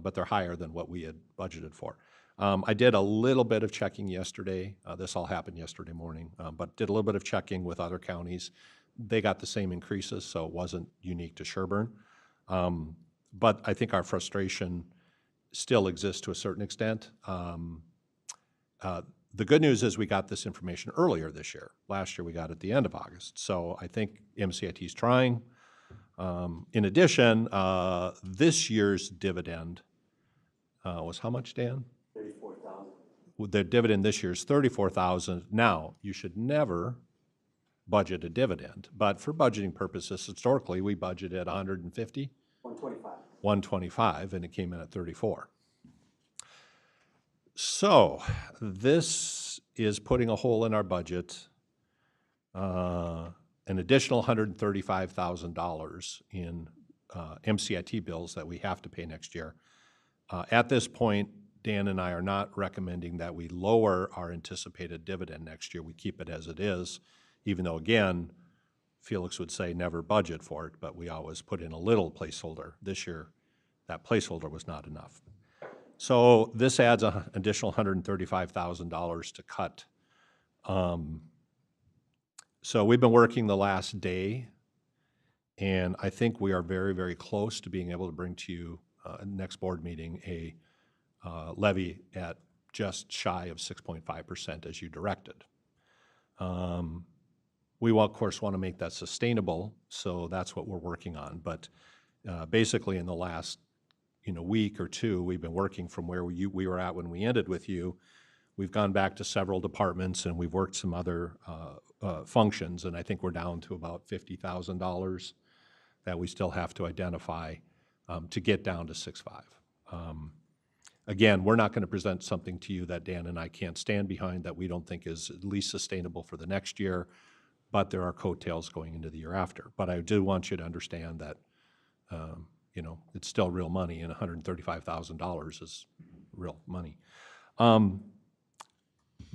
but they're higher than what we had budgeted for. I did a little bit of checking yesterday. This all happened yesterday morning, but did a little bit of checking with other counties. They got the same increases, so it wasn't unique to Sherburne. But I think our frustration still exists to a certain extent. The good news is we got this information earlier this year. Last year we got it at the end of August. So I think MCIT is trying. In addition, this year's dividend was how much, Dan? 34,000. The dividend this year is 34,000. Now, you should never budget a dividend, but for budgeting purposes, historically, we budgeted 150? 125. 125, and it came in at 34. So this is putting a hole in our budget, an additional $135,000 in MCIT bills that we have to pay next year. At this point, Dan and I are not recommending that we lower our anticipated dividend next year. We keep it as it is, even though, again, Felix would say never budget for it, but we always put in a little placeholder. This year, that placeholder was not enough. So this adds an additional $135,000 to cut. So we've been working the last day, and I think we are very, very close to being able to bring to you next board meeting a levy at just shy of 6.5% as you directed. We, of course, want to make that sustainable, so that's what we're working on. But basically in the last week or two, we've been working from where we were at when we ended with you. We've gone back to several departments, and we've worked some other functions, and I think we're down to about $50,000 that we still have to identify to get down to 6.5. Again, we're not going to present something to you that Dan and I can't stand behind, that we don't think is at least sustainable for the next year, but there are coattails going into the year after. But I do want you to understand that it's still real money, and $135,000 is real money.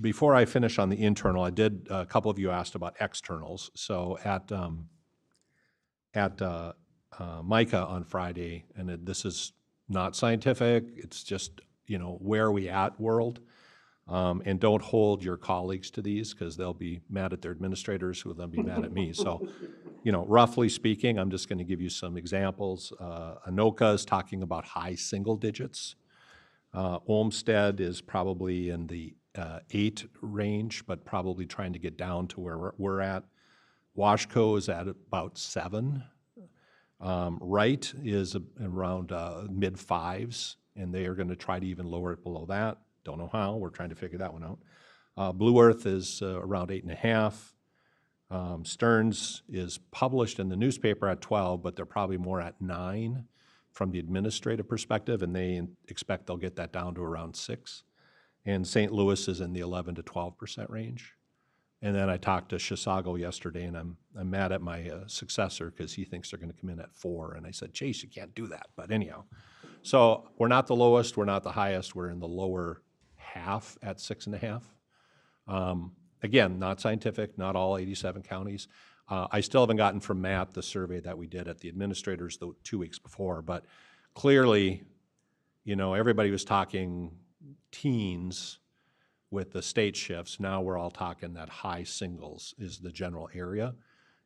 Before I finish on the internal, a couple of you asked about externals. So at Micah on Friday, and this is not scientific, it's just, where are we at world? And don't hold your colleagues to these, because they'll be mad at their administrators, who will then be mad at me. So, roughly speaking, I'm just going to give you some examples. Anoka is talking about high single digits. Olmsted is probably in the 8 range, but probably trying to get down to where we're at. Washco is at about 7. Wright is around mid-5s, and they are going to try to even lower it below that. Don't know how. We're trying to figure that one out. Blue Earth is around 8.5. Stearns is published in the newspaper at 12, but they're probably more at 9 from the administrative perspective, and they expect they'll get that down to around 6. And St. Louis is in the 11 to 12% range. And then I talked to Chisago yesterday, and I'm mad at my successor because he thinks they're going to come in at 4. And I said, Chase, you can't do that. But anyhow, so we're not the lowest, we're not the highest, we're in the lower half at 6.5. Again, not scientific, not all 87 counties. I still haven't gotten from Matt the survey that we did at the administrators the 2 weeks before, but clearly, you know, everybody was talking teens with the state shifts. Now we're all talking that high singles is the general area.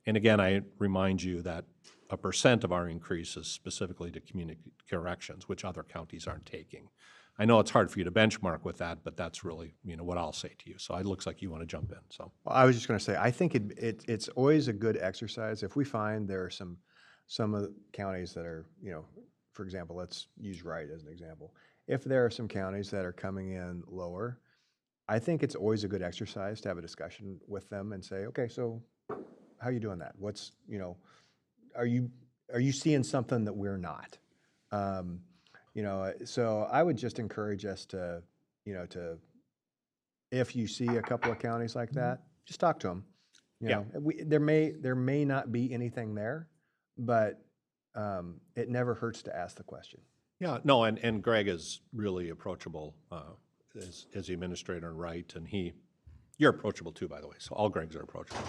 And again, I remind you that 1% of our increase is specifically to community corrections, which other counties aren't taking. I know it's hard for you to benchmark with that, but that's really, you know, what I'll say to you. So it looks like you want to jump in, so. Well, I was just going to say, I think it's always a good exercise if we find there are some of the counties that are, you know, for example, let's use Wright as an example. If there are some counties that are coming in lower, I think it's always a good exercise to have a discussion with them and say, okay, so how are you doing that? What's, you know, are you seeing something that we're not? You know, so I would just encourage us to, you know, if you see a couple of counties like that, just talk to them. You know, there may not be anything there, but it never hurts to ask the question. Yeah, no, and Greg is really approachable as the administrator and Wright, and you're approachable too, by the way, so all Gregs are approachable.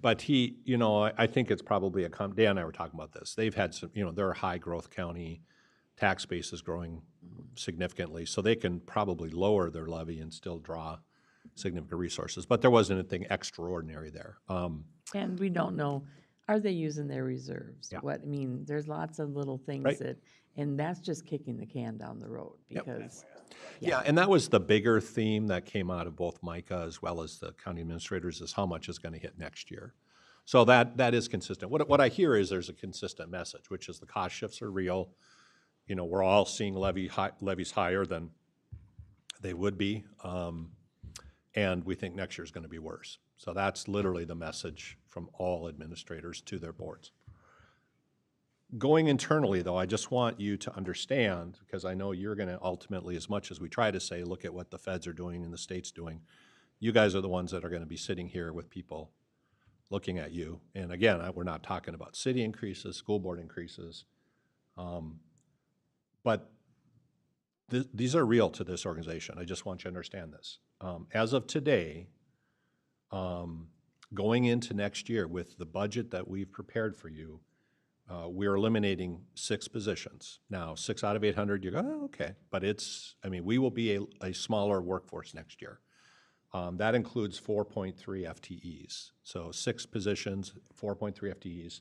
But he, you know, I think it's probably Dan and I were talking about this. They've had some, you know, they're a high growth county, tax base is growing significantly, so they can probably lower their levy and still draw significant resources. But there wasn't anything extraordinary there. And we don't know, are they using their reserves? Yeah. What, I mean, there's lots of little things Right. that, and that's just kicking the can down the road because. Yeah, and that was the bigger theme that came out of both Micah as well as the county administrators is how much is going to hit next year. So that is consistent. What I hear is there's a consistent message, which is the cost shifts are real. You know, we're all seeing levies higher than they would be, and we think next year is going to be worse. So that's literally the message from all administrators to their boards. Going internally, though, I just want you to understand, because I know you're going to ultimately, as much as we try to say, look at what the feds are doing and the state's doing, you guys are the ones that are going to be sitting here with people looking at you. And again, we're not talking about city increases, school board increases, but these are real to this organization. I just want you to understand this. As of today, going into next year with the budget that we've prepared for you, we're eliminating 6 positions. Now, 6 out of 800, you go, oh, okay. But we will be a smaller workforce next year. That includes 4.3 FTEs. So 6 positions, 4.3 FTEs.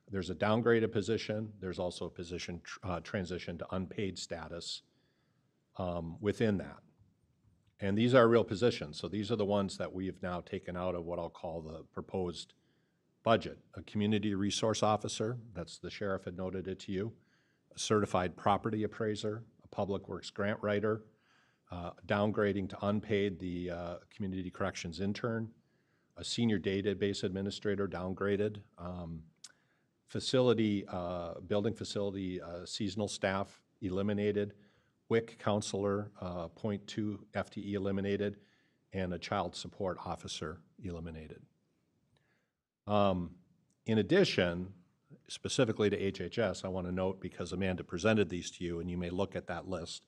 There's a downgraded position. There's also a position transition to unpaid status within that. And these are real positions. So these are the ones that we've now taken out of what I'll call the proposed budget. A community resource officer, that's the sheriff had noted it to you, a certified property appraiser, a public works grant writer, downgrading to unpaid the community corrections intern, a senior database administrator downgraded, building facility seasonal staff eliminated, WIC counselor 0.2 FTE eliminated, and a child support officer eliminated. In addition, specifically to HHS, I want to note, because Amanda presented these to you, and you may look at that list.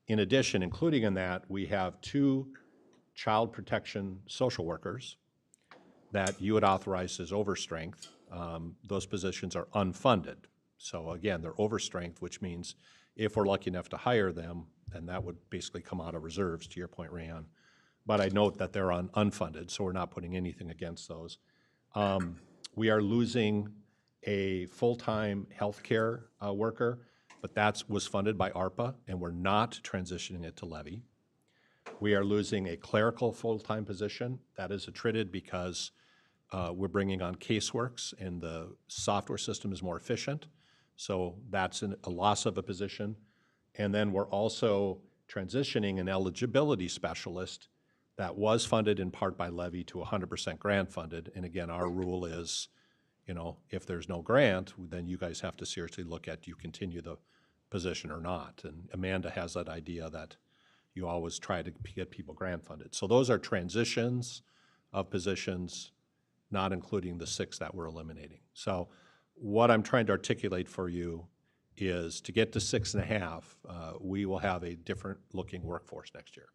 In addition, including in that, we have 2 child protection social workers that you had authorized as overstrength. Those positions are unfunded. So again, they're overstrength, which means if we're lucky enough to hire them, then that would basically come out of reserves, to your point, Rayanne. But I note that they're unfunded, so we're not putting anything against those. We are losing a full-time healthcare worker, but that was funded by ARPA, and we're not transitioning it to levy. We are losing a clerical full-time position. That is attrited because we're bringing on Caseworks, and the software system is more efficient. So that's a loss of a position. And then we're also transitioning an eligibility specialist that was funded in part by levy to 100% grant funded. And again, our rule is, you know, if there's no grant, then you guys have to seriously look at, do you continue the position or not? And Amanda has that idea that you always try to get people grant funded. So those are transitions of positions, not including the 6 that we're eliminating. So what I'm trying to articulate for you is to get to 6.5, we will have a different looking workforce next year.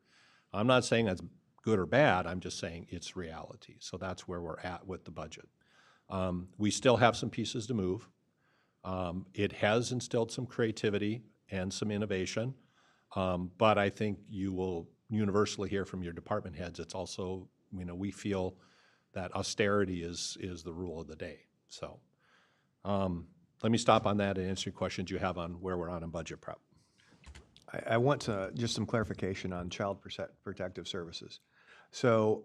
I'm not saying that's good or bad, I'm just saying it's reality. So that's where we're at with the budget. We still have some pieces to move. It has instilled some creativity and some innovation, but I think you will universally hear from your department heads, it's also, you know, we feel that austerity is the rule of the day. So let me stop on that and answer your questions you have on where we're on in budget prep. I want to, just some clarification on Child Protective Services. So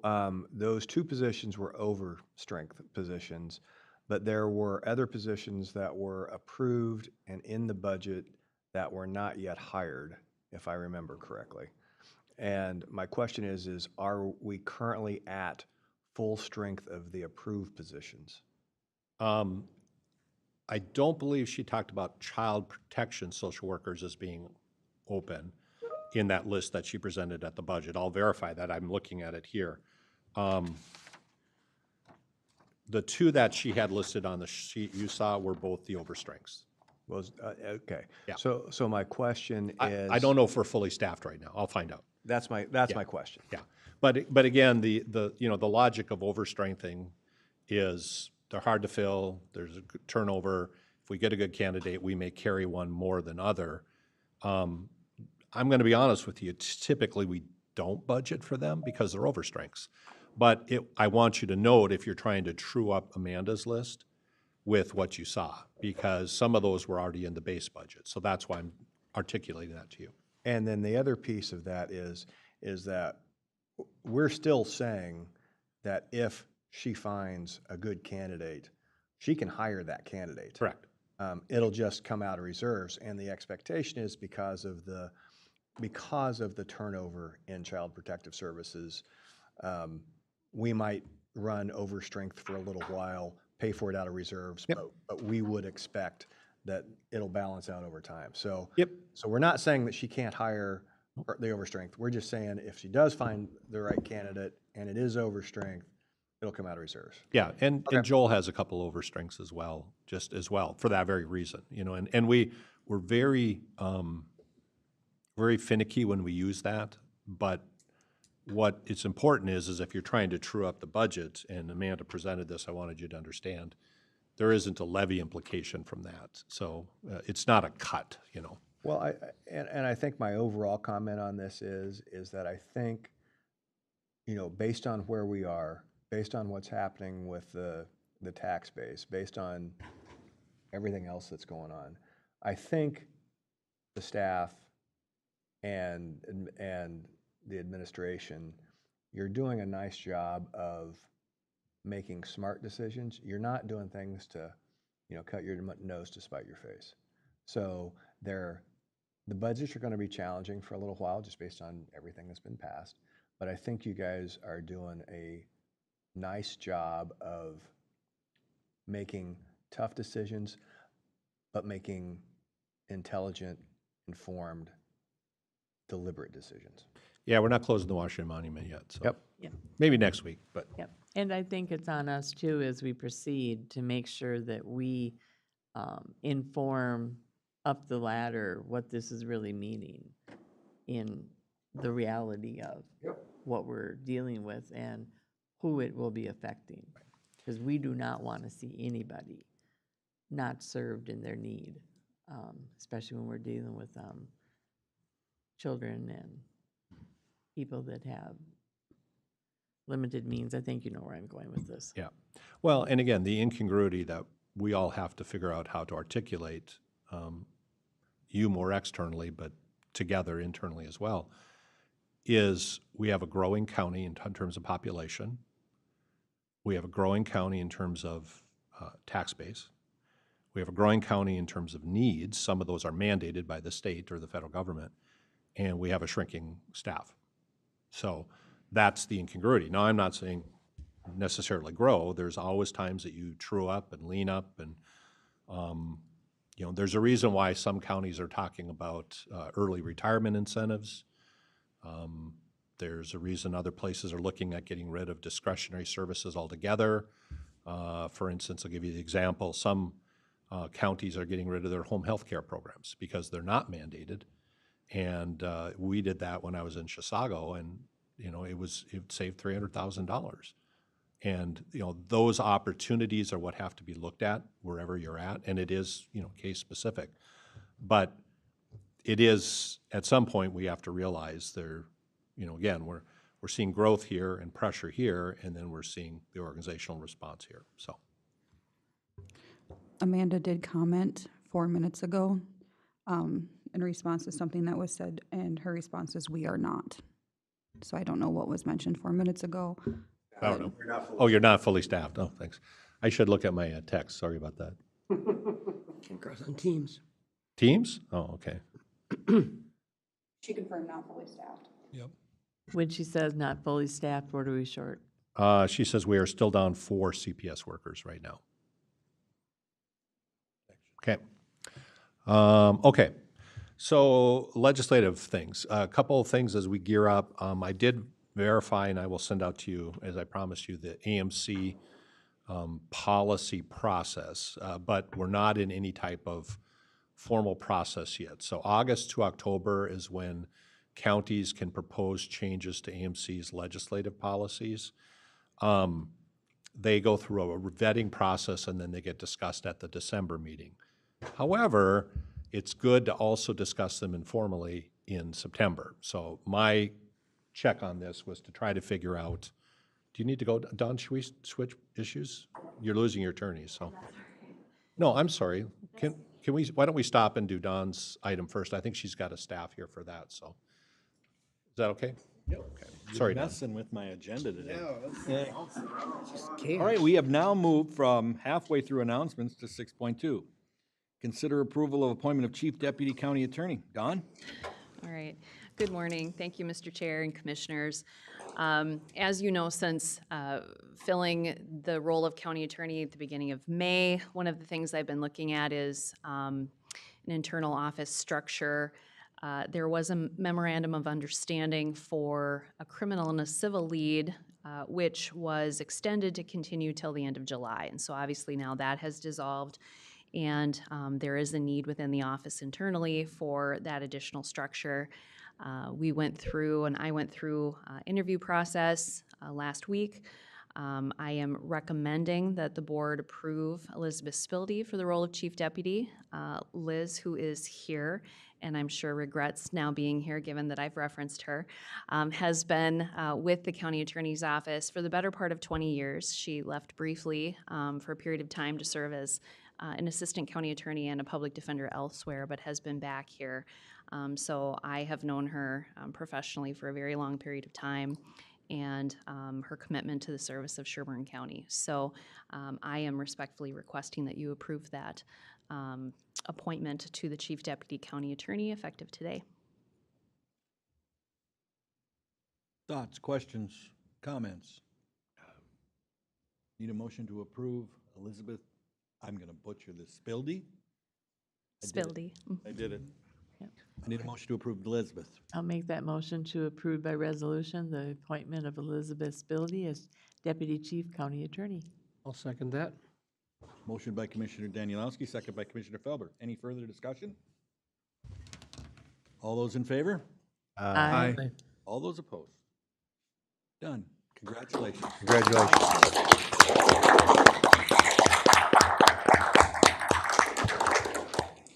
those 2 positions were over strength positions, but there were other positions that were approved and in the budget that were not yet hired, if I remember correctly. And my question is are we currently at full strength of the approved positions? I don't believe she talked about child protection social workers as being open in that list that she presented at the budget. I'll verify that. I'm looking at it here. The 2 that she had listed on the sheet you saw were both the overstrengths. Was okay. Yeah. So my question is, I don't know if we're fully staffed right now. I'll find out. That's my question. Yeah, but again, the you know, the logic of overstrengthening is they're hard to fill. There's a good turnover. If we get a good candidate, we may carry one more than other. I'm going to be honest with you. Typically, we don't budget for them because they're overstrengths. But I want you to note if you're trying to true up Amanda's list with what you saw, because some of those were already in the base budget. So that's why I'm articulating that to you. And then the other piece of that is that we're still saying that if she finds a good candidate, she can hire that candidate. Correct. It'll just come out of reserves, and the expectation is because of the turnover in Child Protective Services, we might run over strength for a little while, pay for it out of reserves, but we would expect that it'll balance out over time. So, so we're not saying that she can't hire the overstrength. We're just saying if she does find the right candidate and it is overstrength, it'll come out of reserves. Yeah, and Joel has a couple overstrengths as well, for that very reason, you know, and we're very, very finicky when we use that, but what it's important is if you're trying to true up the budget, and Amanda presented this, I wanted you to understand, there isn't a levy implication from that. So it's not a cut, you know. Well, I think my overall comment on this is that I think, you know, based on where we are, based on what's happening with the tax base, based on everything else that's going on, I think the staff and the administration, you're doing a nice job of making smart decisions. You're not doing things to, you know, cut your nose to spite your face. So the budgets are going to be challenging for a little while just based on everything that's been passed. But I think you guys are doing a nice job of making tough decisions, but making intelligent, informed, deliberate decisions. Yeah, we're not closing the Washington Monument yet, so. Yep. Yep. Maybe next week, but. Yep. And I think it's on us too, as we proceed, to make sure that we inform up the ladder what this is really meaning in the reality of what we're dealing with and who it will be affecting. Because we do not want to see anybody not served in their need, especially when we're dealing with children and people that have limited means. I think you know where I'm going with this. Yeah. Well, and again, the incongruity that we all have to figure out how to articulate, you more externally, but together internally as well, is we have a growing county in terms of population. We have a growing county in terms of tax base. We have a growing county in terms of needs. Some of those are mandated by the state or the federal government. And we have a shrinking staff. So that's the incongruity. Now, I'm not saying necessarily grow. There's always times that you true up and lean up, and you know, there's a reason why some counties are talking about early retirement incentives. There's a reason other places are looking at getting rid of discretionary services altogether. For instance, I'll give you the example, some counties are getting rid of their home health care programs because they're not mandated. And we did that when I was in Chisago, and you know, it saved $300,000. And you know, those opportunities are what have to be looked at wherever you're at, and it is, you know, case specific. But it is, at some point, we have to realize there, you know, again, we're seeing growth here and pressure here, and then we're seeing the organizational response here. So Amanda did comment 4 minutes ago in response to something that was said, and her response is, "We are not." So I don't know what was mentioned 4 minutes ago. I don't know. Oh, you're not fully staffed. Oh, thanks. I should look at my text. Sorry about that. Came across on Teams. Teams? Oh, okay. She confirmed not fully staffed. Yep. When she says not fully staffed, what are we short? She says we are still down 4 CPS workers right now. Okay. Okay. So legislative things. A couple of things as we gear up. I did verify, and I will send out to you, as I promised you, the AMC policy process, but we're not in any type of formal process yet. So August to October is when counties can propose changes to AMC's legislative policies. They go through a vetting process, and then they get discussed at the December meeting. However, it's good to also discuss them informally in September. So my check on this was to try to figure out, do you need to go, Don, should we switch issues? You're losing your attorneys, so. No, I'm sorry. Can we, why don't we stop and do Don's item first? I think she's got a staff here for that, so. Is that okay? Yeah. Okay. Sorry, Don. Messing with my agenda today. Okay. All right, we have now moved from halfway through announcements to 6.2. Consider approval of appointment of Chief Deputy County Attorney. Don? All right. Good morning. Thank you, Mr. Chair and Commissioners. As you know, since filling the role of County Attorney at the beginning of May, one of the things I've been looking at is an internal office structure. There was a memorandum of understanding for a criminal and a civil lead, which was extended to continue till the end of July. And so obviously now that has dissolved, and there is a need within the office internally for that additional structure. We went through, and I went through interview process last week. I am recommending that the board approve Elizabeth Spildy for the role of Chief Deputy. Liz, who is here, and I'm sure regrets now being here given that I've referenced her, has been with the County Attorney's Office for the better part of 20 years. She left briefly for a period of time to serve as an assistant county attorney and a public defender elsewhere, but has been back here. So I have known her professionally for a very long period of time, and her commitment to the service of Sherburne County. So I am respectfully requesting that you approve that appointment to the Chief Deputy County Attorney effective today. Thoughts, questions, comments? Need a motion to approve Elizabeth, I'm going to butcher this, Spildy? Spildy. I did it. Yep. I need a motion to approve Elizabeth. I'll make that motion to approve by resolution the appointment of Elizabeth Spildy as Deputy Chief County Attorney. I'll second that. Motion by Commissioner Danielowski, second by Commissioner Felber. Any further discussion? All those in favor? Aye. All those opposed? Done. Congratulations. Congratulations.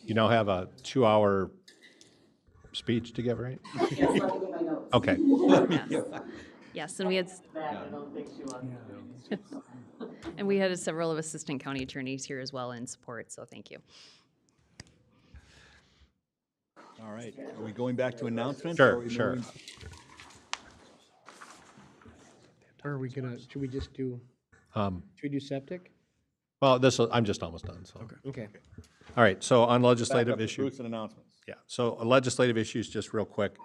You now have a 2-hour speech to give, right? Yes, let me get my notes. Okay. Yes, and we had and we had several of assistant county attorneys here as well in support, so thank you. All right. Are we going back to announcements? Sure, or are we sure. moving- Or are we gonna, should we just do, should we do septic? Well, I'm just almost done, so. Okay. All right, so on Back legislative up to issues. Bruce and announcements. Yeah, so legislative issues, just real quick.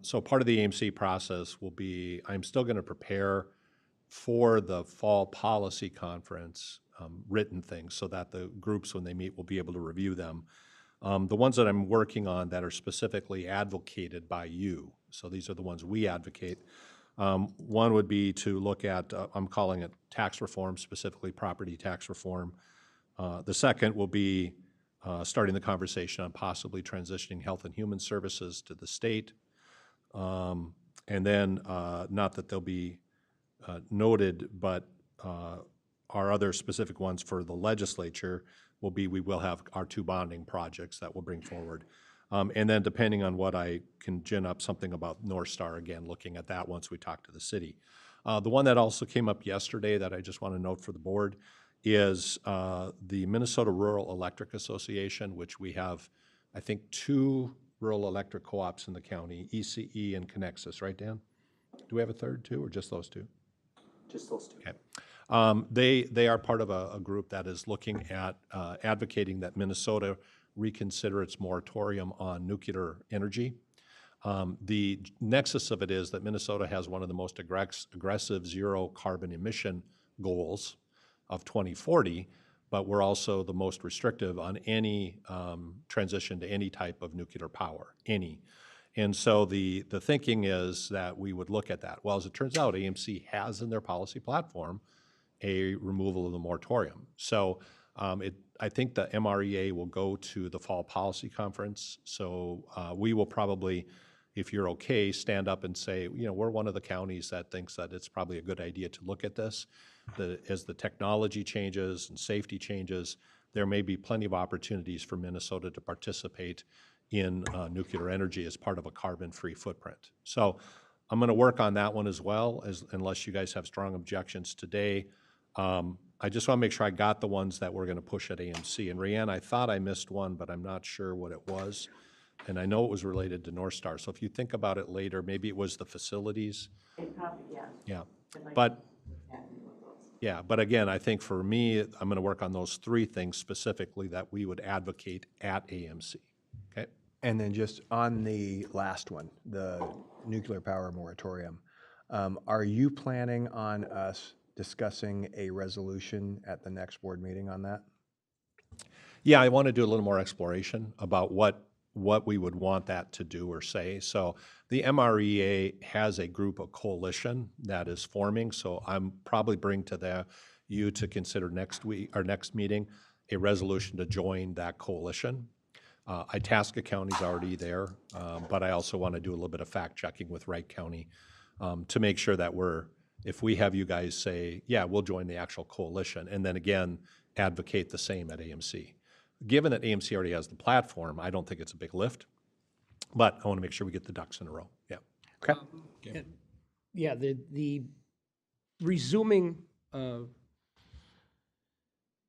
So part of the AMC process will be, I'm still going to prepare for the fall policy conference written things so that the groups, when they meet, will be able to review them. The ones that I'm working on that are specifically advocated by you, so these are the ones we advocate. One would be to look at, I'm calling it tax reform, specifically property tax reform. The second will be starting the conversation on possibly transitioning health and human services to the state. And then, not that they'll be noted, but our other specific ones for the legislature will be, we will have our 2 bonding projects that we'll bring forward. And then depending on what I can gin up, something about North Star, again, looking at that once we talk to the city. The one that also came up yesterday that I just want to note for the board is the Minnesota Rural Electric Association, which we have, I think, 2 rural electric co-ops in the county, ECE and Connexus, right, Dan? Do we have a third too, or just those 2? Just those 2. Okay. They are part of a group that is looking at advocating that Minnesota reconsider its moratorium on nuclear energy. The nexus of it is that Minnesota has one of the most aggressive zero carbon emission goals of 2040, but we're also the most restrictive on any transition to any type of nuclear power, any. And so the thinking is that we would look at that. Well, as it turns out, AMC has in their policy platform a removal of the moratorium. So I think the MREA will go to the fall policy conference. So we will probably, if you're okay, stand up and say, you know, we're one of the counties that thinks that it's probably a good idea to look at this. As the technology changes and safety changes, there may be plenty of opportunities for Minnesota to participate in nuclear energy as part of a carbon-free footprint. So I'm going to work on that one as well, unless you guys have strong objections today. I just want to make sure I got the ones that we're going to push at AMC. And Rayanne, I thought I missed one, but I'm not sure what it was. And I know it was related to North Star. So if you think about it later, maybe it was the facilities. It probably, yeah. Yeah. But yeah, but again, I think for me, I'm going to work on those 3 things specifically that we would advocate at AMC. Okay. And then just on the last one, the nuclear power moratorium, are you planning on us discussing a resolution at the next board meeting on that? Yeah, I want to do a little more exploration about what we would want that to do or say. So the MREA has a group, a coalition that is forming. So I'm probably bring to you to consider next week, our next meeting, a resolution to join that coalition. Itasca County's already there, but I also want to do a little bit of fact checking with Wright County to make sure that if we have you guys say, yeah, we'll join the actual coalition, and then again, advocate the same at AMC. Given that AMC already has the platform, I don't think it's a big lift, but I want to make sure we get the ducks in a row. Yeah. Okay. Yeah, the resuming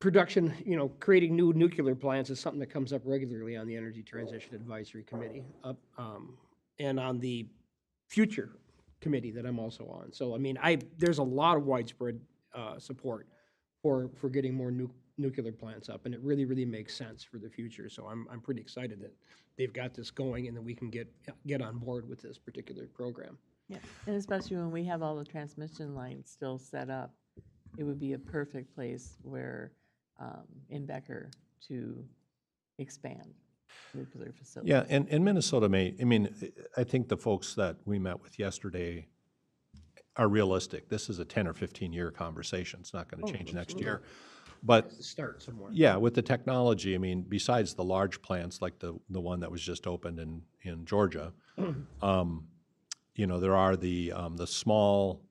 production, creating new nuclear plants is something that comes up regularly on the Energy Transition Advisory Committee, and on the future committee that I'm also on. So, I mean, there's a lot of widespread support for getting more nuclear plants up, and it really, really makes sense for the future. So I'm pretty excited that they've got this going, and that we can get on board with this particular program. Yeah, and especially when we have all the transmission lines still set up, it would be a perfect place where, in Becker, to expand nuclear facilities. Yeah, and Minnesota I think the folks that we met with yesterday are realistic. This is a 10 or 15-year conversation. It's not going to change next year. But Start somewhere. yeah, with the technology, besides the large plants like the one that was just opened in Georgia, there are the small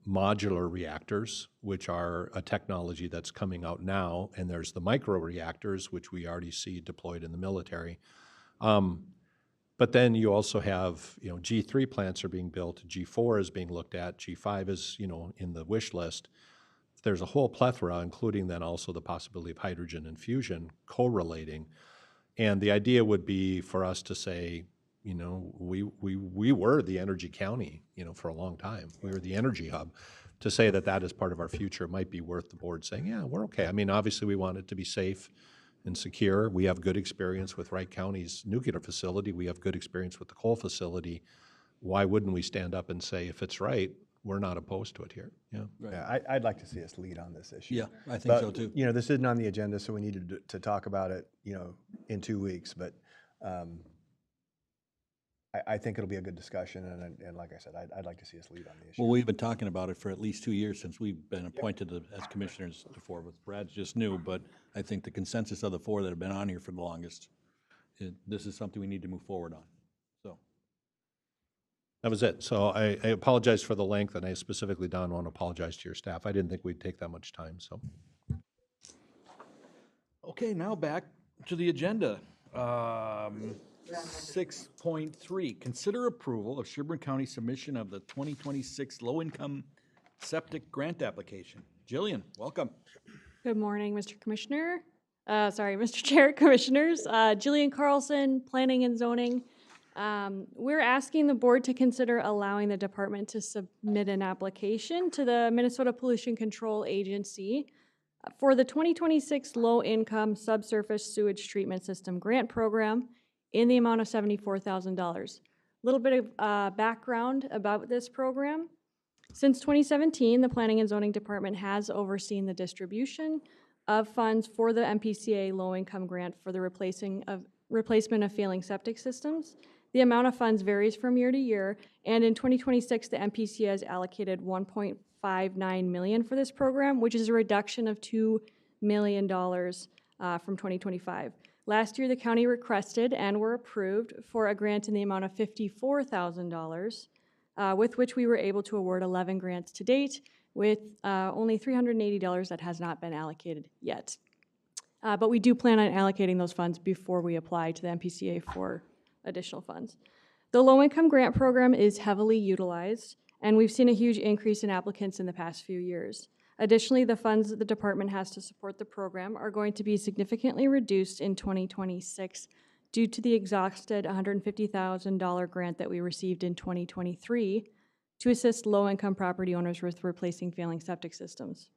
modular reactors, which are a technology that's coming out now, and there's the microreactors, which we already see deployed in the military. But then you also have, G3 plants are being built, G4 is being looked at, G5 is, in the wish list. There's a whole plethora, including then also the possibility of hydrogen and fusion correlating. And the idea would be for us to say, we were the energy county, for a long time. We were the energy hub. To say that is part of our future might be worth the board saying, yeah, we're okay. Obviously we want it to be safe and secure. We have good experience with Wright County's nuclear facility. We have good experience with the coal facility. Why wouldn't we stand up and say, if it's right, we're not opposed to it here? Yeah. Yeah, I'd like to see us lead on this issue. Yeah, I think so But, too. You know, this isn't on the agenda, so we needed to talk about it, you know, in 2 weeks. But I think it'll be a good discussion, and like I said, I'd like to see us lead on the issue. Well, we've been talking about it for at least 2 years since we've been appointed as commissioners before, with Brad's just new, but I think the consensus of the four that have been on here for the longest, this is something we need to move forward on, so. That was it. So I apologize for the length, and I specifically, Don, want to apologize to your staff. I didn't think we'd take that much time, so. Okay, now back to the agenda. 6.3, consider approval of Sherburne County submission of the 2026 low-income septic grant application. Jillian, welcome. Good morning, Mr. Commissioner. Mr. Chair, Commissioners. Jillian Carlson, Planning and Zoning. We're asking the board to consider allowing the department to submit an application to the Minnesota Pollution Control Agency for the 2026 Low-Income Subsurface Sewage Treatment System Grant Program in the amount of $74,000. A little bit of background about this program. Since 2017, the Planning and Zoning Department has overseen the distribution of funds for the MPCA low-income grant for the replacement of failing septic systems. The amount of funds varies from year to year, and in 2026, the MPCA has allocated $1.59 million for this program, which is a reduction of $2 million from 2025. Last year, the county requested and were approved for a grant in the amount of $54,000, with which we were able to award 11 grants to date, with only $380 that has not been allocated yet. But we do plan on allocating those funds before we apply to the MPCA for additional funds. The low-income grant program is heavily utilized, and we've seen a huge increase in applicants in the past few years. Additionally, the funds that the department has to support the program are going to be significantly reduced in 2026 due to the exhausted $150,000 grant that we received in 2023 to assist low-income property owners with replacing failing septic systems.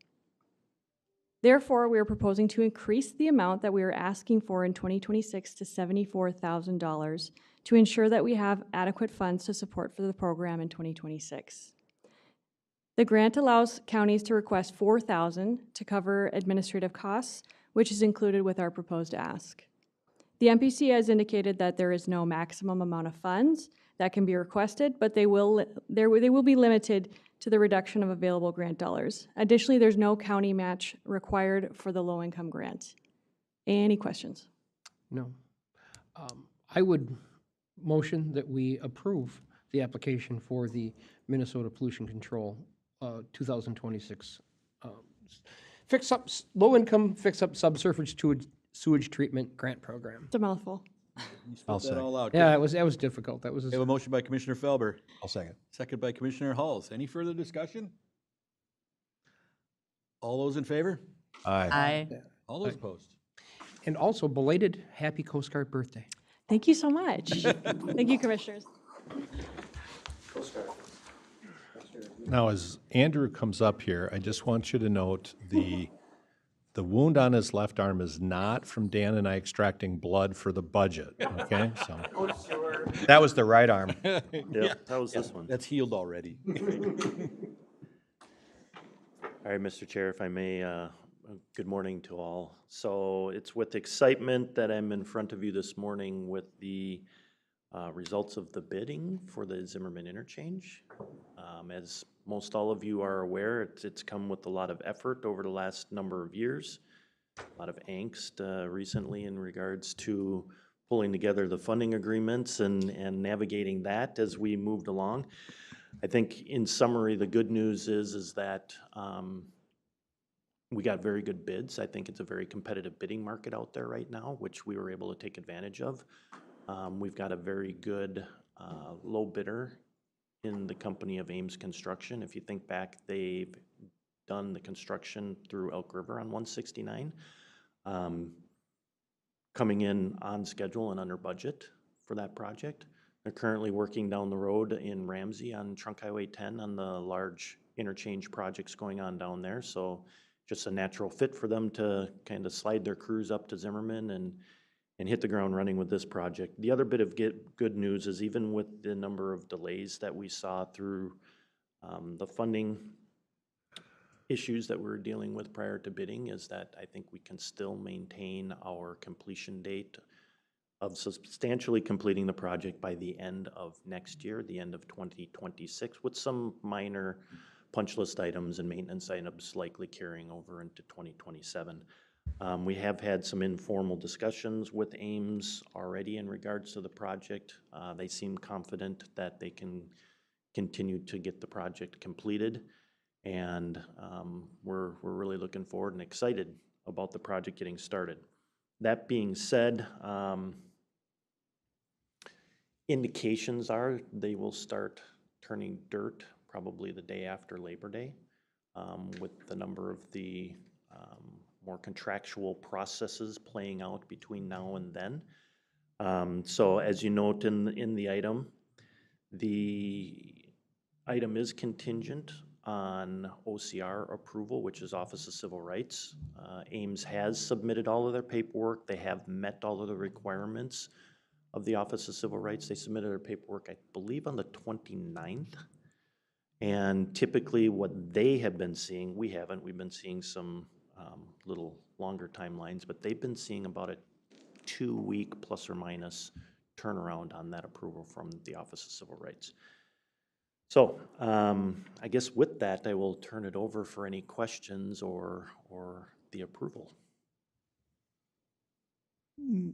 Therefore, we are proposing to increase the amount that we are asking for in 2026 to $74,000 to ensure that we have adequate funds to support for the program in 2026. The grant allows counties to request $4,000 to cover administrative costs, which is included with our proposed ask. The MPC has indicated that there is no maximum amount of funds that can be requested, but they will be limited to the reduction of available grant dollars. Additionally, there's no county match required for the low-income grant. Any questions? No. I would motion that we approve the application for the Minnesota Pollution Control 2026 low-income fix-up subsurface sewage treatment grant program. It's a mouthful. You spelled that all out. Yeah, that was difficult. That was. We have a motion by Commissioner Felber. I'll second. Second by Commissioner Halls. Any further discussion? All those in favor? Aye. All those opposed? And also belated happy Coast Guard birthday. Thank you so much. Thank you, Commissioners. Now, as Andrew comes up here, I just want you to note the wound on his left arm is not from Dan and I extracting blood for the budget, okay? So That was the right arm. Yep, that was this one. That's healed already. All right, Mr. Chair, if I may, good morning to all. So it's with excitement that I'm in front of you this morning with the results of the bidding for the Zimmerman interchange. As most all of you are aware, it's come with a lot of effort over the last number of years, a lot of angst recently in regards to pulling together the funding agreements and navigating that as we moved along. I think in summary, the good news is that we got very good bids. I think it's a very competitive bidding market out there right now, which we were able to take advantage of. We've got a very good low bidder in the company of Ames Construction. If you think back, they've done the construction through Elk River on 169, coming in on schedule and under budget for that project. They're currently working down the road in Ramsey on Trunk Highway 10 on the large interchange projects going on down there. So just a natural fit for them to kind of slide their crews up to Zimmerman and hit the ground running with this project. The other bit of good news is even with the number of delays that we saw through the funding issues that we're dealing with prior to bidding, is that I think we can still maintain our completion date of substantially completing the project by the end of next year, the end of 2026, with some minor punch list items and maintenance items likely carrying over into 2027. We have had some informal discussions with Ames already in regards to the project. They seem confident that they can continue to get the project completed, and we're really looking forward and excited about the project getting started. That being said, indications are they will start turning dirt probably the day after Labor Day, with the number of the more contractual processes playing out between now and then. So as you note in the item is contingent on OCR approval, which is Office of Civil Rights. Ames has submitted all of their paperwork. They have met all of the requirements of the Office of Civil Rights. They submitted their paperwork, I believe, on the 29th. And typically what they have been seeing, we haven't, we've been seeing some little longer timelines, but they've been seeing about a 2-week plus or minus turnaround on that approval from the Office of Civil Rights. So I guess with that, I will turn it over for any questions or the approval.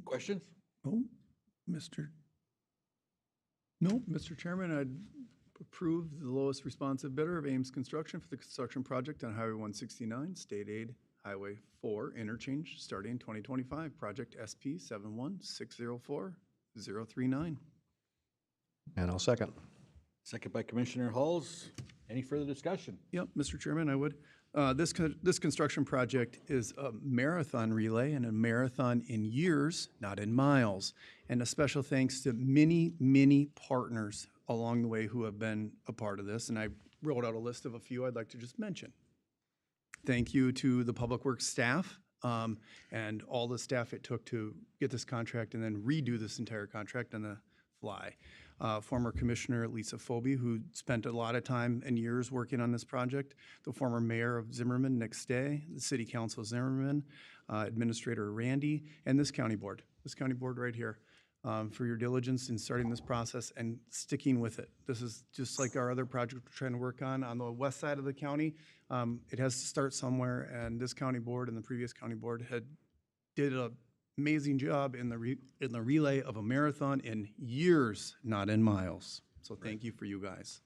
Questions? Oh, Mr. Chairman, I'd approve the lowest responsive bidder of Ames Construction for the construction project on Highway 169, State Aid Highway 4 interchange starting 2025, project SP 71604-039. And I'll second. Second by Commissioner Halls. Any further discussion? Yep, Mr. Chairman, I would. This construction project is a marathon relay, and a marathon in years, not in miles. And a special thanks to many, many partners along the way who have been a part of this. And I wrote out a list of a few I'd like to just mention. Thank you to the Public Works staff and all the staff it took to get this contract and then redo this entire contract on the fly. Former Commissioner Lisa Phoebe, who spent a lot of time and years working on this project, the former Mayor of Zimmerman, Nick Stay, the City Council of Zimmerman, Administrator Randy, and this county board right here, for your diligence in starting this process and sticking with it. This is just like our other project we're trying to work on the west side of the county. It has to start somewhere, and this county board and the previous county board did an amazing job in the relay of a marathon in years, not in miles. So thank you for you guys.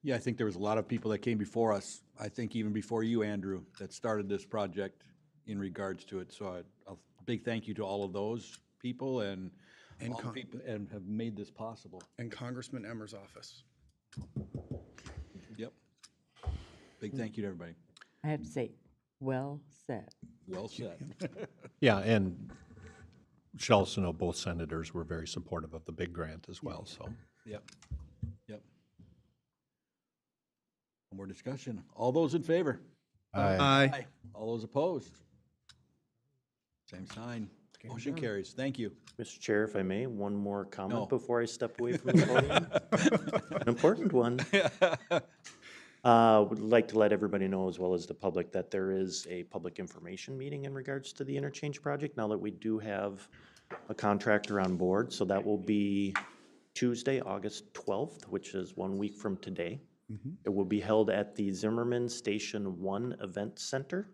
Yeah, I think there was a lot of people that came before us, I think even before you, Andrew, that started this project in regards to it. So a big thank you to all of those people and all the people and have made this possible. And Congressman Emmer's office. Yep. Big thank you to everybody. I have to say, well said. Well said. Yeah, and should also know both senators were very supportive of the big grant as well, so. Yep. Yep. One more discussion. All those in favor? Aye. All those opposed? Same sign. Motion carries. Thank you. Mr. Chair, if I may, one more comment No. before I step away from the podium. An important one. Would like to let everybody know, as well as the public, that there is a public information meeting in regards to the interchange project, now that we do have a contractor on board. So that will be Tuesday, August 12th, which is 1 week from today. It will be held at the Zimmerman Station 1 Event Center,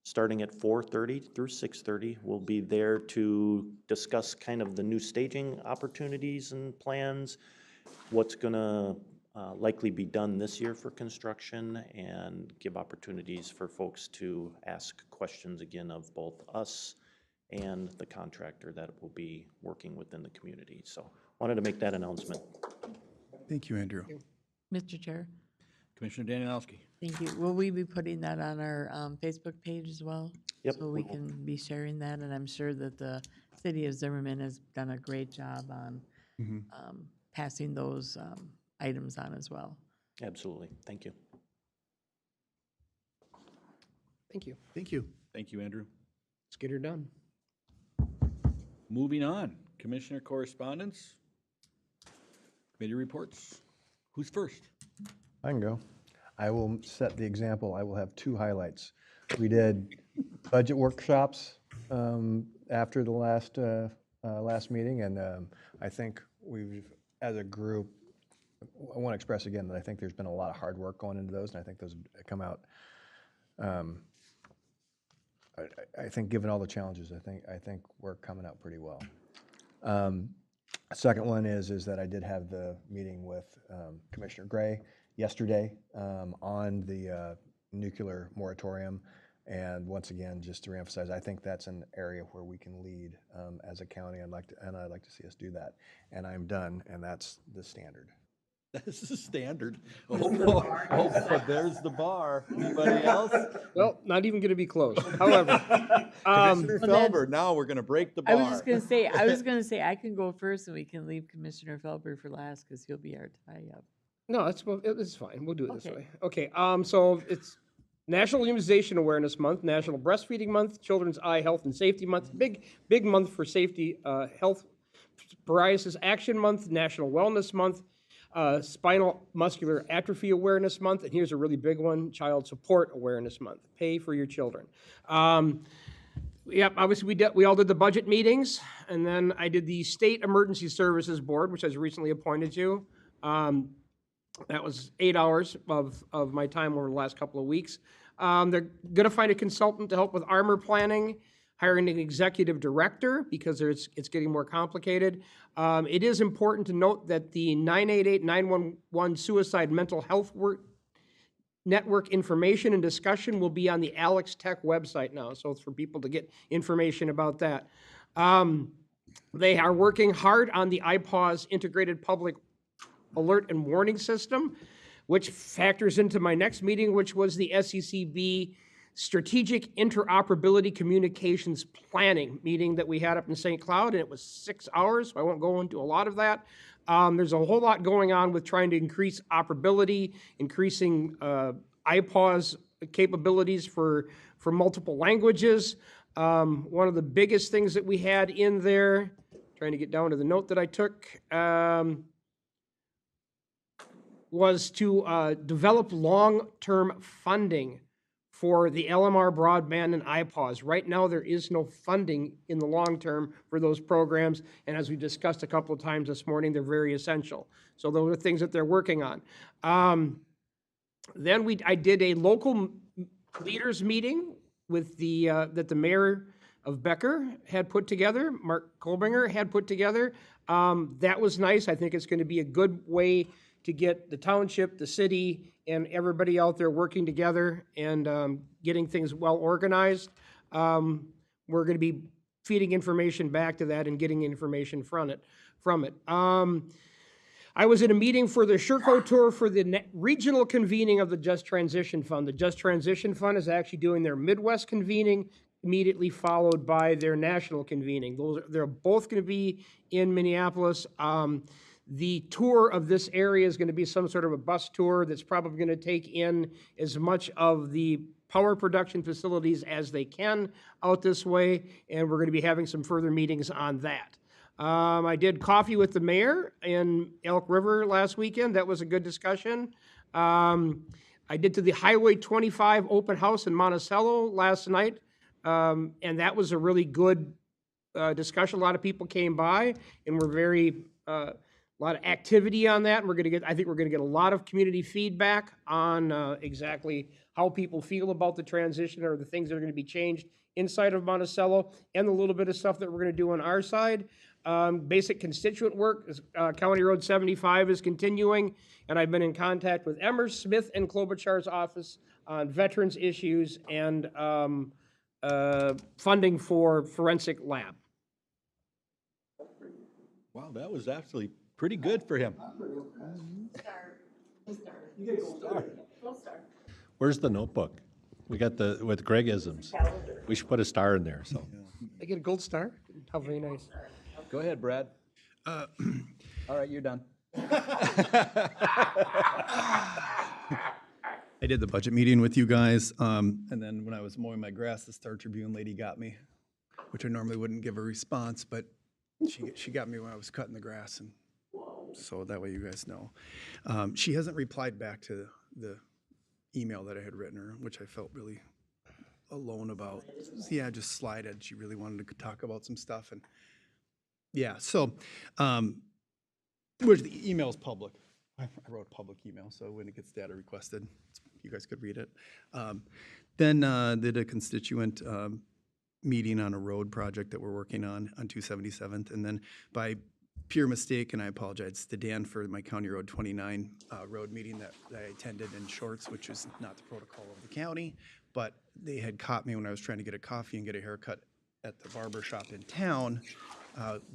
starting at 4:30 through 6:30. We'll be there to discuss kind of the new staging opportunities and plans, what's gonna likely be done this year for construction, and give opportunities for folks to ask questions again of both us and the contractor that will be working within the community. So wanted to make that announcement. Thank you, Andrew. Mr. Chair, Commissioner Danielowski. thank you. Will we be putting that on our Facebook page as well? Yep, So we can be sharing that, and I'm sure that the city of Zimmerman has done a great job on passing those items on as well. Absolutely. Thank you. Thank you. Thank you. Thank you, Andrew. Let's get her done. Moving on, Commissioner correspondence, committee reports. Who's first? I can go. I will set the example. I will have 2 highlights. We did budget workshops after the last meeting, and I think we've, as a group, I want to express again that I think there's been a lot of hard work going into those, and I think those have come out. I think given all the challenges, I think we're coming out pretty well. Second one is that I did have the meeting with Commissioner Gray yesterday on the nuclear moratorium. And once again, just to reemphasize, I think that's an area where we can lead as a county. I'd like to see us do that. And I'm done, and that's the standard. This is standard. But there's the bar. Anybody else? Well, not even going to be close. However, Commissioner Felber, now we're going to break the bar. I was just gonna say, I can go first and we can leave Commissioner Felber for last because he'll be our tie-up. no, it's fine. We'll do it this Okay. way. Okay. So it's National Immunization Awareness Month, National Breastfeeding Month, Children's Eye Health and Safety Month, big month for safety, health, Psoriasis Action Month, National Wellness Month, Spinal Muscular Atrophy Awareness Month, and here's a really big one, Child Support Awareness Month. Pay for your children. Yep, obviously we all did the budget meetings, and then I did the State Emergency Services Board, which I was recently appointed to. That was 8 hours of my time over the last couple of weeks. They're going to find a consultant to help with armor planning, hiring an executive director because it's getting more complicated. It is important to note that the 988-911 Suicide Mental Health Network information and discussion will be on the Alex Tech website now, so it's for people to get information about that. They are working hard on the IPAWS Integrated Public Alert and Warning System, which factors into my next meeting, which was the SECB Strategic Interoperability Communications Planning meeting that we had up in St. Cloud, and it was 6 hours, so I won't go into a lot of that. There's a whole lot going on with trying to increase operability, increasing IPAWS capabilities for multiple languages. One of the biggest things that we had in there, trying to get down to the note that I took, was to develop long-term funding for the LMR broadband and IPAWS. Right now, there is no funding in the long term for those programs, and as we discussed a couple of times this morning, they're very essential. So those are things that they're working on. Then I did a local leaders meeting with that the mayor of Becker had put together, Mark Kolbinger had put together. That was nice. I think it's going to be a good way to get the township, the city, and everybody out there working together and getting things well organized. We're going to be feeding information back to that and getting information from it. I was in a meeting for the Sherco tour for the regional convening of the Just Transition Fund. The Just Transition Fund is actually doing their Midwest convening, immediately followed by their national convening. They're both going to be in Minneapolis. The tour of this area is going to be some sort of a bus tour that's probably going to take in as much of the power production facilities as they can out this way, and we're going to be having some further meetings on that. I did coffee with the mayor in Elk River last weekend. That was a good discussion. I did to the Highway 25 open house in Monticello last night, and that was a really good discussion. A lot of people came by, and we're very a lot of activity on that. And I think we're going to get a lot of community feedback on exactly how people feel about the transition or the things that are going to be changed inside of Monticello, and a little bit of stuff that we're going to do on our side. Basic constituent work, County Road 75 is continuing, and I've been in contact with Emmers, Smith, and Klobuchar's office on veterans issues and funding for forensic lab. Wow, that was actually pretty good for him. Where's the notebook? We got with Greg-isms. We should put a star in there, so. I get a gold star? How very nice. Go ahead, Brad. All right, you're done. I did the budget meeting with you guys, and then when I was mowing my grass, the Star Tribune lady got me, which I normally wouldn't give a response, but she got me when I was cutting the grass, and so that way you guys know. She hasn't replied back to the email that I had written her, which I felt really alone about. Yeah, just slighted. She really wanted to talk about some stuff, and yeah, so, which the email's public. I wrote a public email, so when it gets data requested, you guys could read it. Then did a constituent meeting on a road project that we're working on 277th, and then by pure mistake, and I apologize to Dan for my County Road 29 road meeting that I attended in shorts, which is not the protocol of the county, but they had caught me when I was trying to get a coffee and get a haircut at the barber shop in town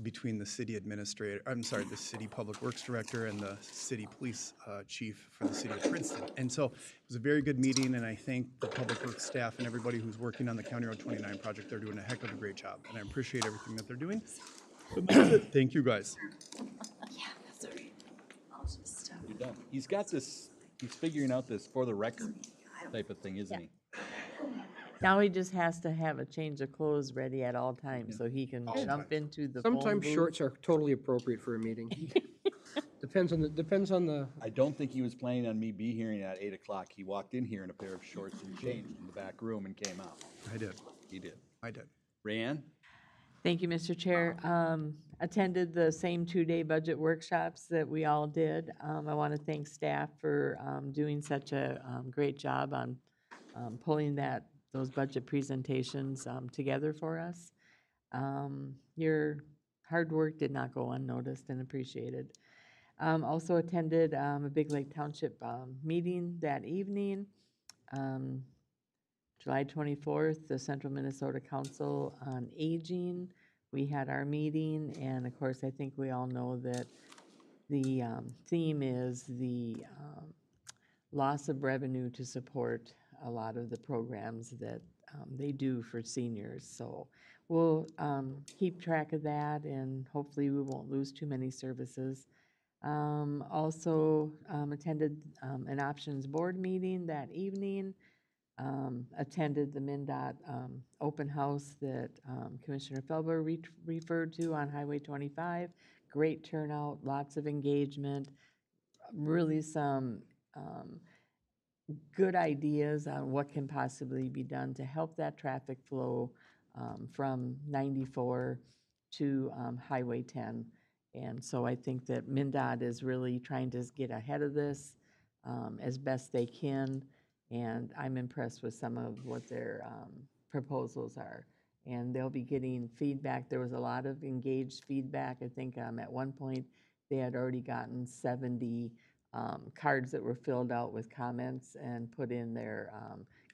between the city administrator, I'm sorry, the city public works director and the city police chief for the city of Princeton. And so it was a very good meeting, and I thank the public works staff and everybody who's working on the County Road 29 project. They're doing a heck of a great job, and I appreciate everything that they're doing. But that's it. Thank you, guys. Yeah, that's all right. I'll just, You're done. He's got this, he's figuring out this for the record type of thing, isn't he? Now he just has to have a change of clothes ready at all times so he can jump into the phone Sometimes booth. shorts are totally appropriate for a meeting. Depends on the. I don't think he was planning on me be here at 8 o'clock. He walked in here in a pair of shorts and changed in the back room and came out. I did. He did. I did. Rayanne? Thank you, Mr. Chair. Attended the same two-day budget workshops that we all did. I want to thank staff for doing such a great job on pulling those budget presentations together for us. Your hard work did not go unnoticed and appreciated. Also attended a Big Lake Township meeting that evening. July 24th, the Central Minnesota Council on Aging. We had our meeting, and of course, I think we all know that the theme is the loss of revenue to support a lot of the programs that they do for seniors. So we'll keep track of that, and hopefully we won't lose too many services. Also attended an options board meeting that evening. Attended the MnDOT open house that Commissioner Felber referred to on Highway 25. Great turnout, lots of engagement, really some good ideas on what can possibly be done to help that traffic flow from 94 to Highway 10. And so I think that MnDOT is really trying to get ahead of this as best they can. And I'm impressed with some of what their proposals are. And they'll be getting feedback. There was a lot of engaged feedback. I think at one point they had already gotten 70 cards that were filled out with comments and put in their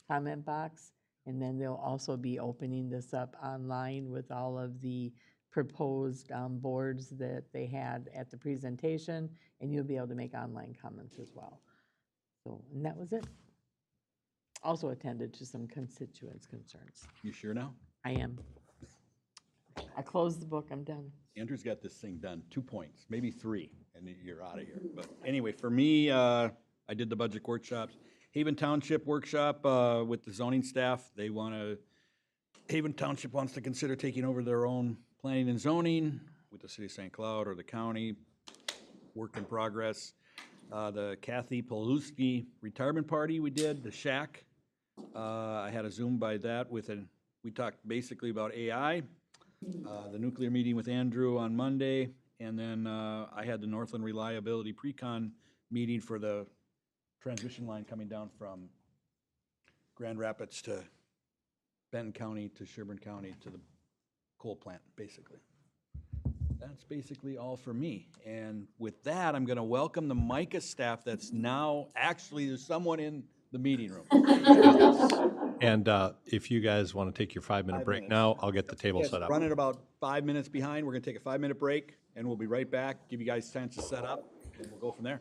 comment box. And then they'll also be opening this up online with all of the proposed boards that they had at the presentation. And you'll be able to make online comments as well. So, and that was it. Also attended to some constituents' concerns. You sure now? I am. I closed the book, I'm done. Andrew's got this thing done, 2 points, maybe 3, and then you're out of here. But anyway, for me, I did the budget workshops. Haven Township workshop with the zoning staff. Haven Township wants to consider taking over their own planning and zoning with the city of St. Cloud or the county. Work in progress. The Kathy Paluski retirement party we did, the shack. I had a Zoom by that we talked basically about AI, the nuclear meeting with Andrew on Monday, and then I had the Northland Reliability Pre-Con meeting for the transmission line coming down from Grand Rapids to Benton County to Sherburne County to the coal plant, basically. That's basically all for me. And with that, I'm going to welcome the MICA staff that's now, actually, there's someone in the meeting room. And if you guys want to take your 5-minute break now, I'll get the table Yes, set up. running about 5 minutes behind. We're going to take a 5-minute break, and we'll be right back, give you guys a chance to set up, and we'll go from there.